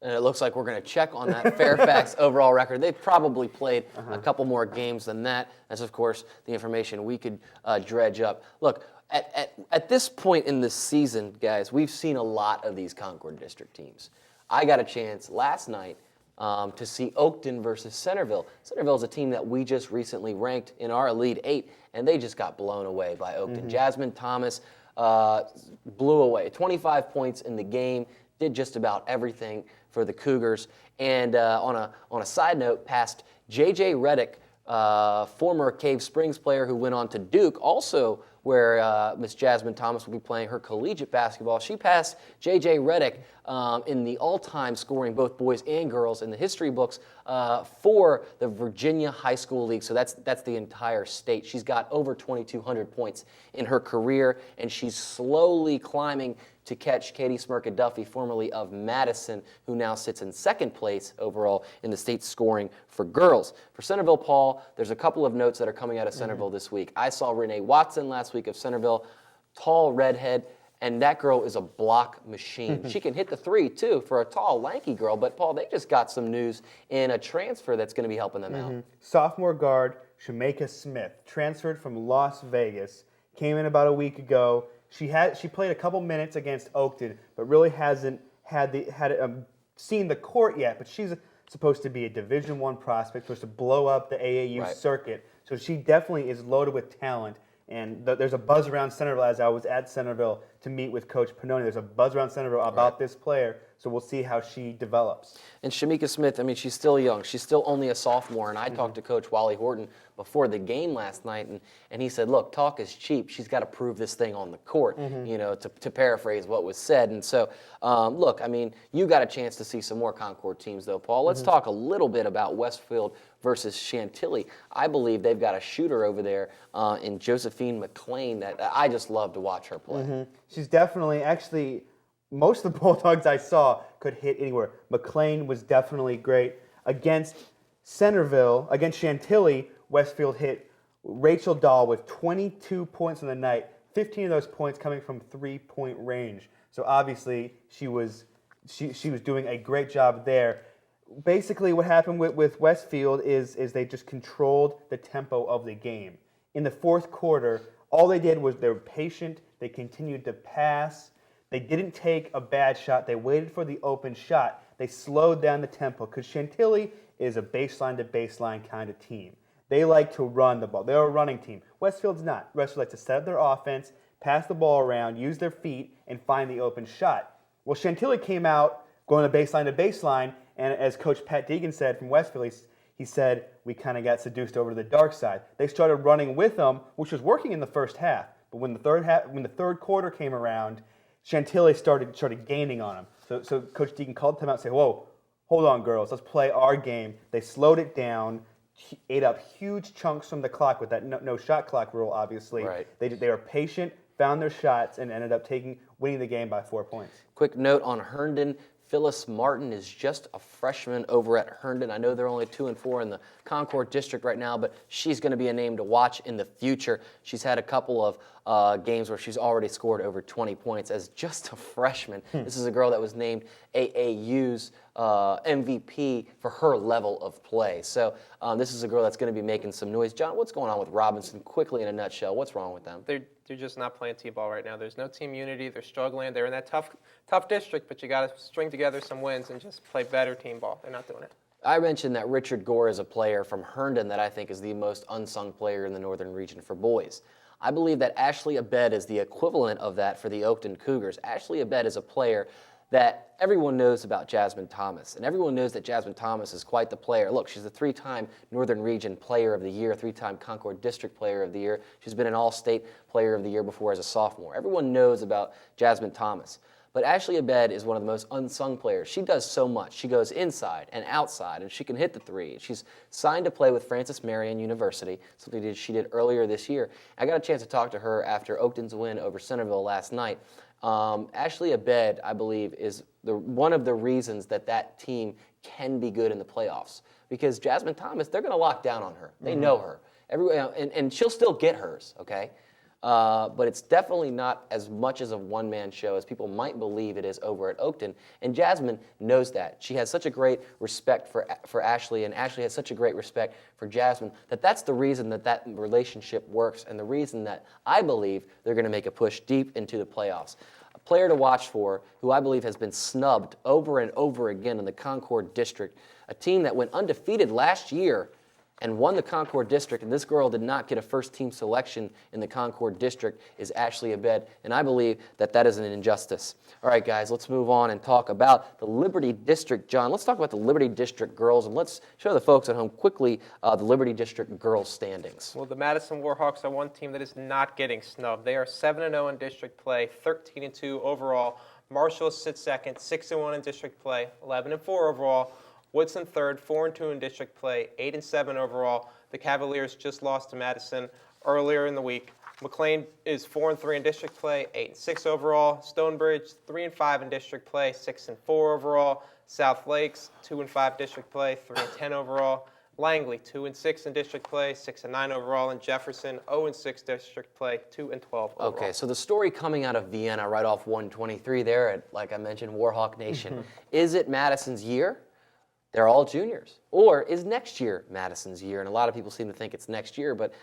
And it looks like we're going to check on that Fairfax overall record. They've probably played a couple more games than that. That's, of course, the information we could dredge up. Look, at this point in this season, guys, we've seen a lot of these Concord District teams. I got a chance last night to see Oakton versus Centerville. Centerville is a team that we just recently ranked in our Elite Eight, and they just got blown away by Oakton. Jasmine Thomas blew away. 25 points in the game, did just about everything for the Cougars. And on a side note, passed J.J. Reddick, former Cave Springs player who went on to Duke, also where Miss Jasmine Thomas will be playing her collegiate basketball. She passed J.J. Reddick in the all-time scoring, both boys and girls, in the history books for the Virginia High School League. So that's the entire state. She's got over 2,200 points in her career, and she's slowly climbing to catch Katie Smirka-Duffy, formerly of Madison, who now sits in second place overall in the state scoring for girls. For Centerville, Paul, there's a couple of notes that are coming out of Centerville this week. I saw Renee Watson last week of Centerville, tall redhead, and that girl is a block machine. She can hit the three, too, for a tall, lanky girl. But, Paul, they just got some news in a transfer that's going to be helping them out. Sophomore guard Shameka Smith transferred from Las Vegas, came in about a week ago. She played a couple minutes against Oakton, but really hasn't seen the court yet. But she's supposed to be a Division I prospect, supposed to blow up the AAU circuit. So she definitely is loaded with talent. And there's a buzz around Centerville. As I was at Centerville to meet with Coach Pannoni, there's a buzz around Centerville about this player. So we'll see how she develops. And Shameka Smith, I mean, she's still young. She's still only a sophomore. And I talked to Coach Wally Horton before the game last night, and he said, look, talk is cheap. She's got to prove this thing on the court, you know, to paraphrase what was said. And so, look, I mean, you got a chance to see some more Concord teams, though, Paul. Let's talk a little bit about Westfield versus Chantilly. I believe they've got a shooter over there in Josephine McLean that I just love to watch her play. She's definitely, actually, most of the Bulldogs I saw could hit anywhere. McLean was definitely great. Against Centerville, against Chantilly, Westfield hit Rachel Dahl with 22 points in the night, 15 of those points coming from three-point range. So obviously she was doing a great job there. Basically what happened with Westfield is they just controlled the tempo of the game. In the fourth quarter, all they did was they were patient, they continued to pass. They didn't take a bad shot. They waited for the open shot. They slowed down the tempo because Chantilly is a baseline-to-baseline kind of team. They like to run the ball. They're a running team. Westfield's not. Westfield likes to set up their offense, pass the ball around, use their feet, and find the open shot. Well, Chantilly came out going to baseline, and as Coach Pat Deegan said from Westfield, he said, we kind of got seduced over to the dark side. They started running with them, which was working in the first half. But when the third quarter came around, Chantilly started gaining on them. So Coach Deegan called them out and said, whoa, hold on, girls. Let's play our game. They slowed it down, ate up huge chunks from the clock with that no shot clock rule, obviously. Right. They were patient, found their shots, and ended up winning the game by 4 points. Quick note on Herndon. Phyllis Martin is just a freshman over at Herndon. I know they're only 2-4 in the Concord district right now, but she's going to be a name to watch in the future. She's had a couple of games where she's already scored over 20 points as just a freshman. This is a girl that was named AAU's MVP for her level of play. So this is a girl that's going to be making some noise. John, what's going on with Robinson? Quickly in a nutshell, what's wrong with them? They're just not playing T-ball right now. There's no team unity. They're struggling. They're in that tough district, but you got to string together some wins and just play better team ball. They're not doing it. I mentioned that Richard Gore is a player from Herndon that I think is the most unsung player in the northern region for boys. I believe that Ashley Abed is the equivalent of that for the Oakton Cougars. Ashley Abed is a player that everyone knows about Jasmine Thomas, and everyone knows that Jasmine Thomas is quite the player. Look, she's a 3-time Northern Region Player of the Year, 3-time Concord District Player of the Year. She's been an All-State Player of the Year before as a sophomore. Everyone knows about Jasmine Thomas. But Ashley Abed is one of the most unsung players. She does so much. She goes inside and outside, and she can hit the three. She's signed to play with Francis Marion University, something she did earlier this year. I got a chance to talk to her after Oakton's win over Centerville last night. Ashley Abed, I believe, is one of the reasons that team can be good in the playoffs. Because Jasmine Thomas, they're going to lock down on her. They know her. And she'll still get hers, okay? But it's definitely not as much as a one-man show as people might believe it is over at Oakton. And Jasmine knows that. She has such a great respect for Ashley, and Ashley has such a great respect for Jasmine, that's the reason that relationship works, and the reason that I believe they're going to make a push deep into the playoffs. a player to watch for who I believe has been snubbed over and over again in the Concord District, a team that went undefeated last year and won the Concord District, and this girl did not get a first-team selection in the Concord District, is Ashley Abed, and I believe that that is an injustice. All right, guys, let's move on and talk about the Liberty District. John, let's talk about the Liberty District girls, and let's show the folks at home quickly the Liberty District girls standings. Well, the Madison Warhawks are one team that is not getting snubbed. They are 7-0 in district play, 13-2 overall. Marshall sits second, 6-1 in district play, 11-4 overall. Woodson third, 4-2 in district play, 8-7 overall. The Cavaliers just lost to Madison earlier in the week. McLean is 4-3 in district play, 8-6 overall. Stonebridge 3-5 in district play, 6-4 overall. South Lakes 2-5 district play, 3-10 overall. Langley 2-6 in district play, 6-9 overall. And Jefferson 0-6 district play, 2-12 overall. Okay, so the story coming out of Vienna right off 123 there at, like I mentioned, Warhawk Nation. Is it Madison's year? They're all juniors. Or is next year Madison's year? And a lot of people seem to think it's next year, but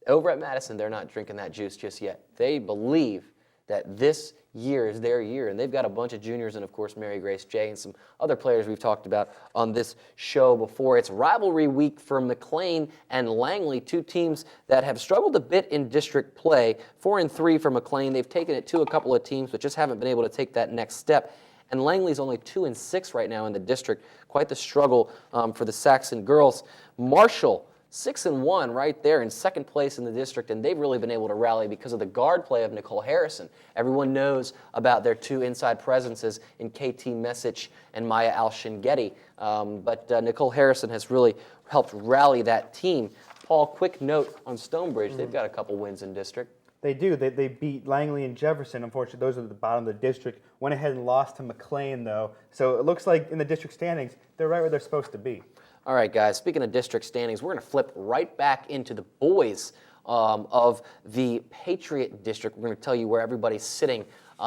over at Madison, they're not drinking that juice just yet. They believe that this year is their year, and they've got a bunch of juniors and, of course, Mary Grace J. and some other players we've talked about on this show before. It's rivalry week for McLean and Langley, two teams that have struggled a bit in district play. 4-3 for McLean. They've taken it to a couple of teams, but just haven't been able to take that next step. And Langley's only 2-6 right now in the district. Quite the struggle for the Saxon girls. Marshall, 6-1 right there in second place in the district, and they've really been able to rally because of the guard play of Nicole Harrison. Everyone knows about their two inside presences in KT Messich and Maya Al-Shingeti, but Nicole Harrison has really helped rally that team. Paul, quick note on Stonebridge. They've got a couple wins in district. They do. They beat Langley and Jefferson. Unfortunately, those are at the bottom of the district. Went ahead and lost to McLean, though. So it looks like in the district standings, they're right where they're supposed to be. All right, guys, speaking of district standings, we're going to flip right back into the boys of the Patriot District. We're going to tell you where everybody's sitting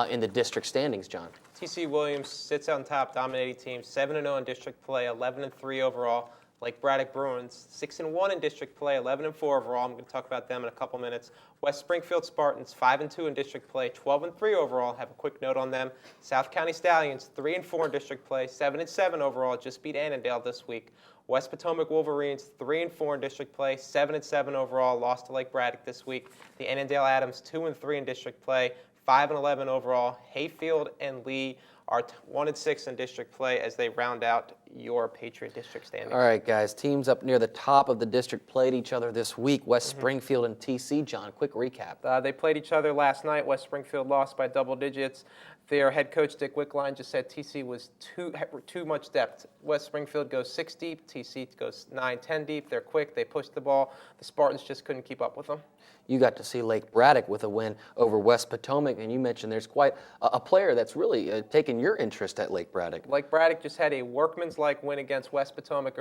in the district standings, John. TC Williams sits on top, dominating team, 7-0 in district play, 11-3 overall. Lake Braddock Bruins, 6-1 in district play, 11-4 overall. I'm going to talk about them in a couple minutes. West Springfield Spartans, 5-2 in district play, 12-3 overall. Have a quick note on them. South County Stallions, 3-4 in district play, 7-7 overall. Just beat Annandale this week. West Potomac Wolverines, 3-4 in district play, 7-7 overall. Lost to Lake Braddock this week. The Annandale Adams, 2-3 in district play, 5-11 overall. Hayfield and Lee are 1-6 in district play as they round out your Patriot District standings. All right, guys. Teams up near the top of the district played each other this week. West Springfield and TC. John, quick recap. They played each other last night. West Springfield lost by double digits. Their head coach, Dick Wickline, just said TC was too much depth. West Springfield goes 6 deep. TC goes 9, 10 deep. They're quick. They push the ball. The Spartans just couldn't keep up with them. You got to see Lake Braddock with a win over West Potomac, and you mentioned there's quite a player that's really taken your interest at Lake Braddock. Lake Braddock just had a workman's-like win against West Potomac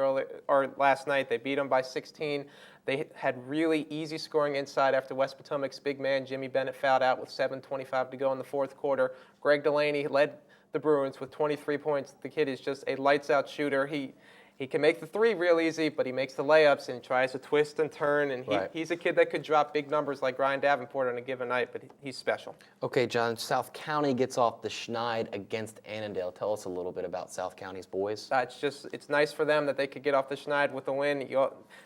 last night. They beat them by 16. They had really easy scoring inside after West Potomac's big man, Jimmy Bennett, fouled out with 7:25 to go in the fourth quarter. Greg Delaney led the Bruins with 23 points. The kid is just a lights-out shooter. He can make the three real easy, but he makes the layups and tries to twist and turn. And he's a kid that could drop big numbers like Ryan Davenport on a given night, but he's special. Okay, John, South County gets off the schneid against Annandale. Tell us a little bit about South County's boys. It's nice for them that they could get off the schneid with a win.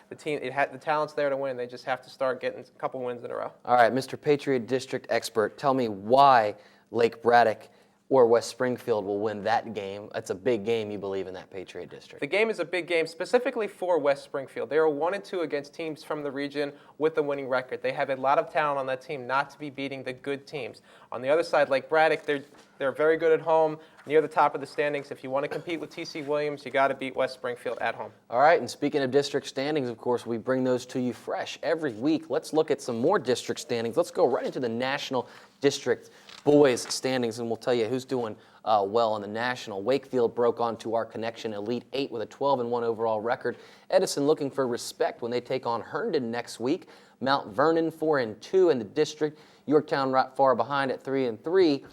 The team, the talent's there to win. They just have to start getting a couple wins in a row. All right, Mr. Patriot District expert, tell me why Lake Braddock or West Springfield will win that game. It's a big game, you believe, in that Patriot District. The game is a big game, specifically for West Springfield. They are 1-2 against teams from the region with a winning record. They have a lot of talent on that team not to be beating the good teams. On the other side, Lake Braddock, they're very good at home, near the top of the standings. If you want to compete with TC Williams, you got to beat West Springfield at home. All right, and speaking of district standings, of course, we bring those to you fresh every week. Let's look at some more district standings. Let's go right into the National District boys standings, and we'll tell you who's doing well in the national. Wakefield broke onto our Connection Elite 8 with a 12-1 overall record. Edison looking for respect when they take on Herndon next week. Mount Vernon 4-2 in the district. Yorktown right far behind at 3-3.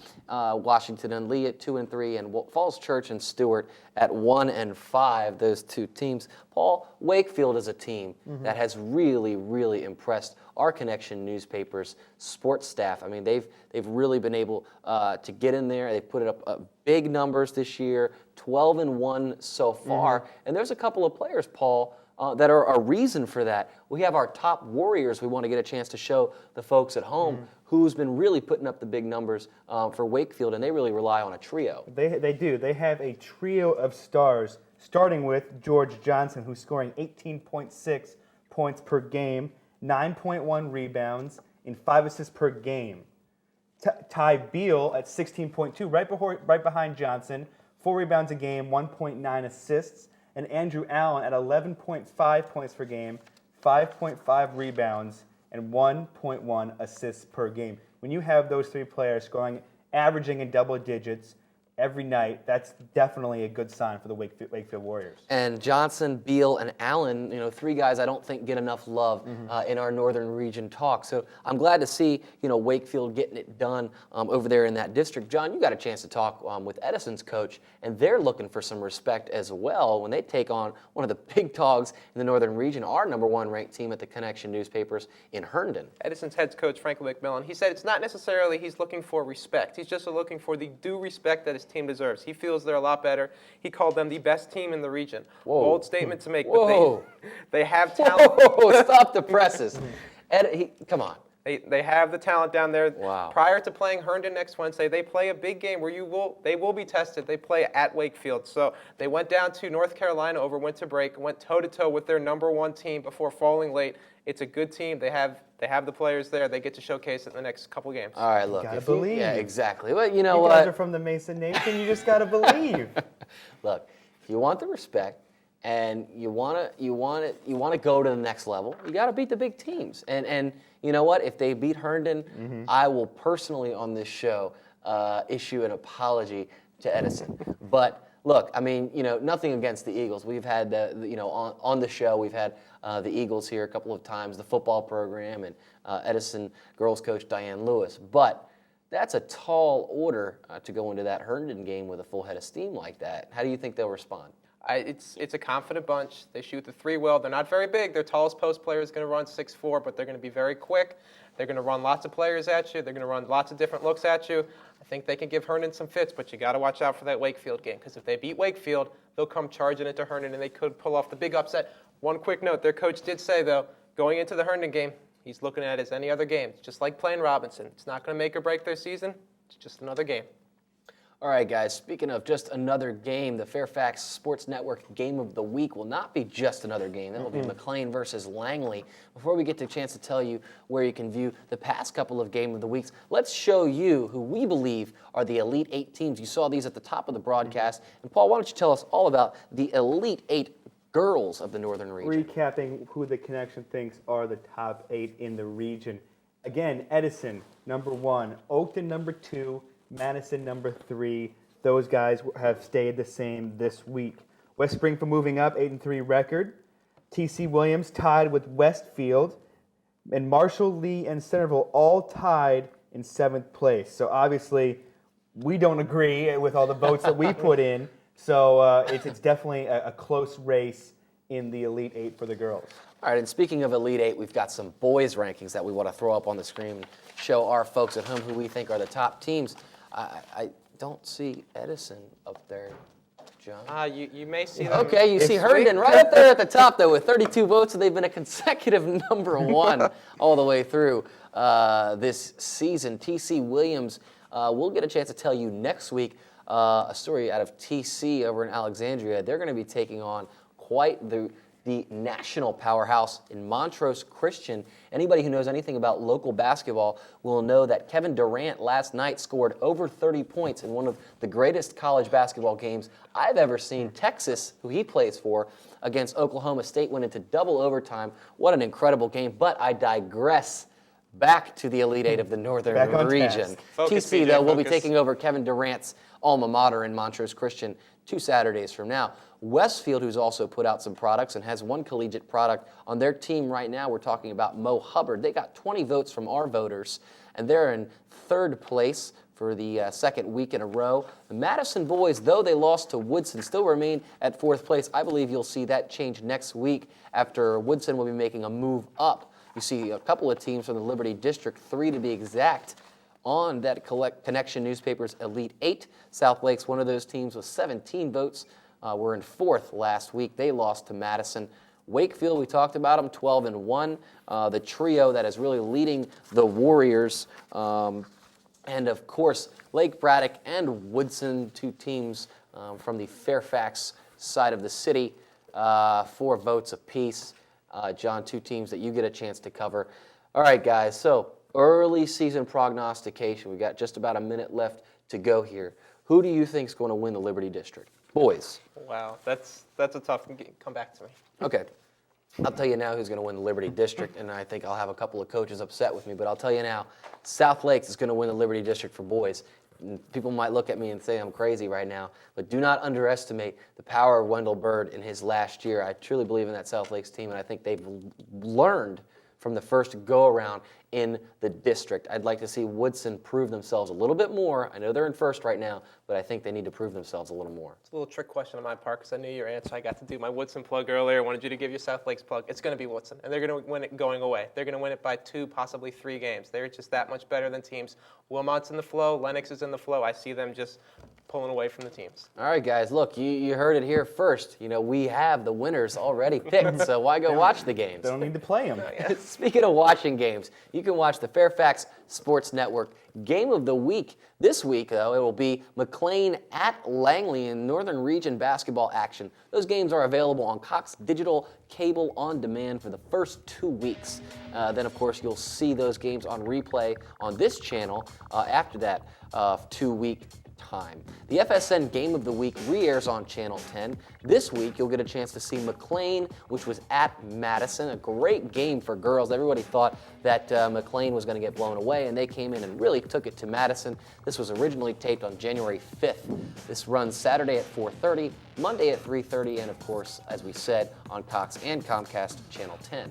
Washington and Lee at 2-3, and Falls Church and Stewart at 1-5. Those two teams. Paul, Wakefield is a team that has really, really impressed our Connection newspapers sports staff. I mean, they've really been able to get in there. They've put up big numbers this year, 12-1 so far. And there's a couple of players, Paul, that are a reason for that. We have our top warriors. We want to get a chance to show the folks at home who's been really putting up the big numbers for Wakefield, and they really rely on a trio. They do. They have a trio of stars, starting with George Johnson, who's scoring 18.6 points per game, 9.1 rebounds, and 5 assists per game. Ty Beal at 16.2, right behind Johnson, 4 rebounds a game, 1.9 assists, and Andrew Allen at 11.5 points per game, 5.5 rebounds, and 1.1 assists per game. When you have those 3 players scoring, averaging in double digits every night, that's definitely a good sign for the Wakefield Warriors. And Johnson, Beal, and Allen, 3 guys I don't think get enough love in our Northern Region talk. So I'm glad to see, Wakefield getting it done over there in that district. John, you got a chance to talk with Edison's coach, and they're looking for some respect as well when they take on one of the big dogs in the Northern Region, our #1 ranked team at the Connection newspapers in Herndon. Edison's head coach, Frank McMillan, he said it's not necessarily he's looking for respect. He's just looking for the due respect that his team deserves. He feels they're a lot better. He called them the best team in the region. Whoa. Bold statement to make, Whoa. but they have talent. Whoa, stop the presses. Come on. They have the talent down there. Wow. Prior to playing Herndon next Wednesday, they play a big game where they will be tested. They play at Wakefield. So they went down to North Carolina over winter break, went toe-to-toe with their #1 team before falling late. It's a good team. They have the players there. They get to showcase it in the next couple games. All right, look. Gotta believe. Yeah, exactly. Well, you know You what? guys are from the Mason Nation. You just got to believe. Look, if you want the respect and you want to go to the next level, you got to beat the big teams. And you know what? If they beat Herndon, I will personally on this show issue an apology to Edison. But look, I mean, nothing against the Eagles. We've had on the show, we've had the Eagles here a couple of times, the football program, and Edison girls coach Diane Lewis. But that's a tall order to go into that Herndon game with a full head of steam like that. How do you think they'll respond? It's a confident bunch. They shoot the 3 well. They're not very big. Their tallest post player is going to run 6'4", but they're going to be very quick. They're going to run lots of players at you. They're going to run lots of different looks at you. I think they can give Herndon some fits, but you got to watch out for that Wakefield game, because if they beat Wakefield, they'll come charging into Herndon, and they could pull off the big upset. One quick note, their coach did say, though, going into the Herndon game, he's looking at it as any other game. It's just like playing Robinson. It's not going to make or break their season. It's just another game. All right, guys, speaking of just another game, the Fairfax Sports Network Game of the Week will not be just another game. That will be McLean versus Langley. Before we get the chance to tell you where you can view the past couple of Game of the Weeks, let's show you who we believe are the Elite 8 teams. You saw these at the top of the broadcast. And, Paul, why don't you tell us all about the Elite 8 girls of the Northern Region? Recapping who the Connection thinks are the top 8 in the region. Again, Edison, #1. Oakton, #2. Madison, #3. Those guys have stayed the same this week. West Springfield moving up, 8-3 record. T.C. Williams tied with Westfield. And Marshall, Lee, and Centerville all tied in 7th place. So obviously, we don't agree with all the votes that we put in. So it's definitely a close race in the Elite 8 for the girls. All right, and speaking of Elite 8, we've got some boys' rankings that we want to throw up on the screen and show our folks at home who we think are the top teams. I don't see Edison up there, John. You may see them. Okay, you see Herndon right up there at the top, though, with 32 votes, and they've been a consecutive #1 all the way through this season. T.C. Williams, we'll get a chance to tell you next week a story out of T.C. over in Alexandria. They're going to be taking on quite the national powerhouse in Montrose Christian. Anybody who knows anything about local basketball will know that Kevin Durant last night scored over 30 points in one of the greatest college basketball games I've ever seen. Texas, who he plays for, against Oklahoma State, went into double overtime. What an incredible game. But I digress. Back to the Elite 8 of the Northern Region. TC, though, will be taking over Kevin Durant's alma mater in Montrose Christian 2 Saturdays from now. Westfield, who's also put out some products and has one collegiate product on their team right now, we're talking about Mo Hubbard. They got 20 votes from our voters, and they're in 3rd place for the 2nd week in a row. The Madison boys, though they lost to Woodson, still remain at 4th place. I believe you'll see that change next week after Woodson will be making a move up You see a couple of teams from the Liberty District, 3 to be exact, on that Connection Newspapers Elite 8. South Lake's one of those teams with 17 votes. Were in 4th last week. They lost to Madison. Wakefield, we talked about them, 12-1. The trio that is really leading the Warriors. And, of course, Lake Braddock and Woodson, 2 teams from the Fairfax side of the city, 4 votes apiece. John, 2 teams that you get a chance to cover. All right, guys, so early season prognostication. We've got just about a minute left to go here. Who do you think is going to win the Liberty District? Boys. Wow, that's a tough one. Come back to me. Okay. I'll tell you now who's going to win the Liberty District, and I think I'll have a couple of coaches upset with me, but I'll tell you now, South Lakes is going to win the Liberty District for boys. People might look at me and say I'm crazy right now, but do not underestimate the power of Wendell Bird in his last year. I truly believe in that South Lakes team, and I think they've learned from the first go-around in the district. I'd like to see Woodson prove themselves a little bit more. I know they're in first right now, but I think they need to prove themselves a little more. It's a little trick question on my part because I knew your answer. I got to do my Woodson plug earlier. I wanted you to give your South Lakes plug. It's going to be Woodson, and they're going to win it going away. They're going to win it by 2, possibly 3 games. They're just that much better than teams. Wilmot's in the flow. Lennox is in the flow. I see them just pulling away from the teams. All right, guys, look, you heard it here first. You know, we have the winners already picked, so why go watch the games? They don't need to play them. Speaking of watching games, you can watch the Fairfax Sports Network Game of the Week. This week, though, it will be McLean at Langley in Northern Region basketball action. Those games are available on Cox Digital Cable on demand for the first 2 weeks. Then, of course, you'll see those games on replay on this channel after that 2-week time. The FSN Game of the Week re-airs on Channel 10. This week, you'll get a chance to see McLean, which was at Madison. A great game for girls. Everybody thought that McLean was going to get blown away, and they came in and really took it to Madison. This was originally taped on January 5th. This runs Saturday at 4:30, Monday at 3:30, and of course, as we said, on Cox and Comcast Channel 10.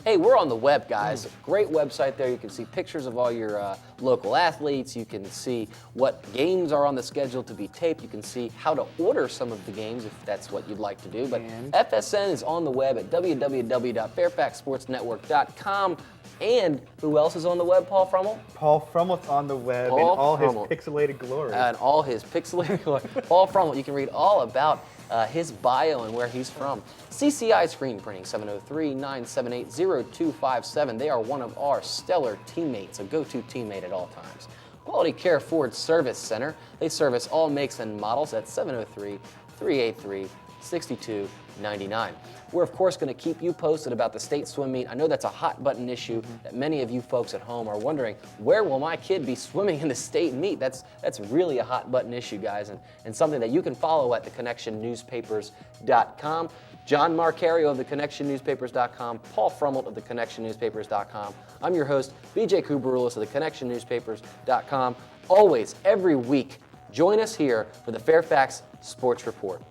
Hey, we're on the web, guys. Great website there. You can see pictures of all your local athletes. You can see what games are on the schedule to be taped. You can see how to order some of the games if that's what you'd like to do. But FSN is on the web at www.fairfaxsportsnetwork.com. And who else is on the web, Paul Frummel? Paul Frummel's on the web in all his pixelated glory. And all his pixelated glory. Paul Frummel, you can read all about his bio and where he's from. CCI Screen Printing, 703-978-0257. They are one of our stellar teammates, a go-to teammate at all times. Quality Care Ford Service Center. They service all makes and models at 703-383-6299. We're, of course, going to keep you posted about the state swim meet. I know that's a hot button issue that many of you folks at home are wondering, where will my kid be swimming in the state meet? That's really a hot button issue, guys, and something that you can follow at theconnectionnewspapers.com. John Marcario of theconnectionnewspapers.com, Paul Frummelt of theconnectionnewspapers.com. I'm your host, BJ Kubarulis of theconnectionnewspapers.com. Always, every week, join us here for the Fairfax Sports Report.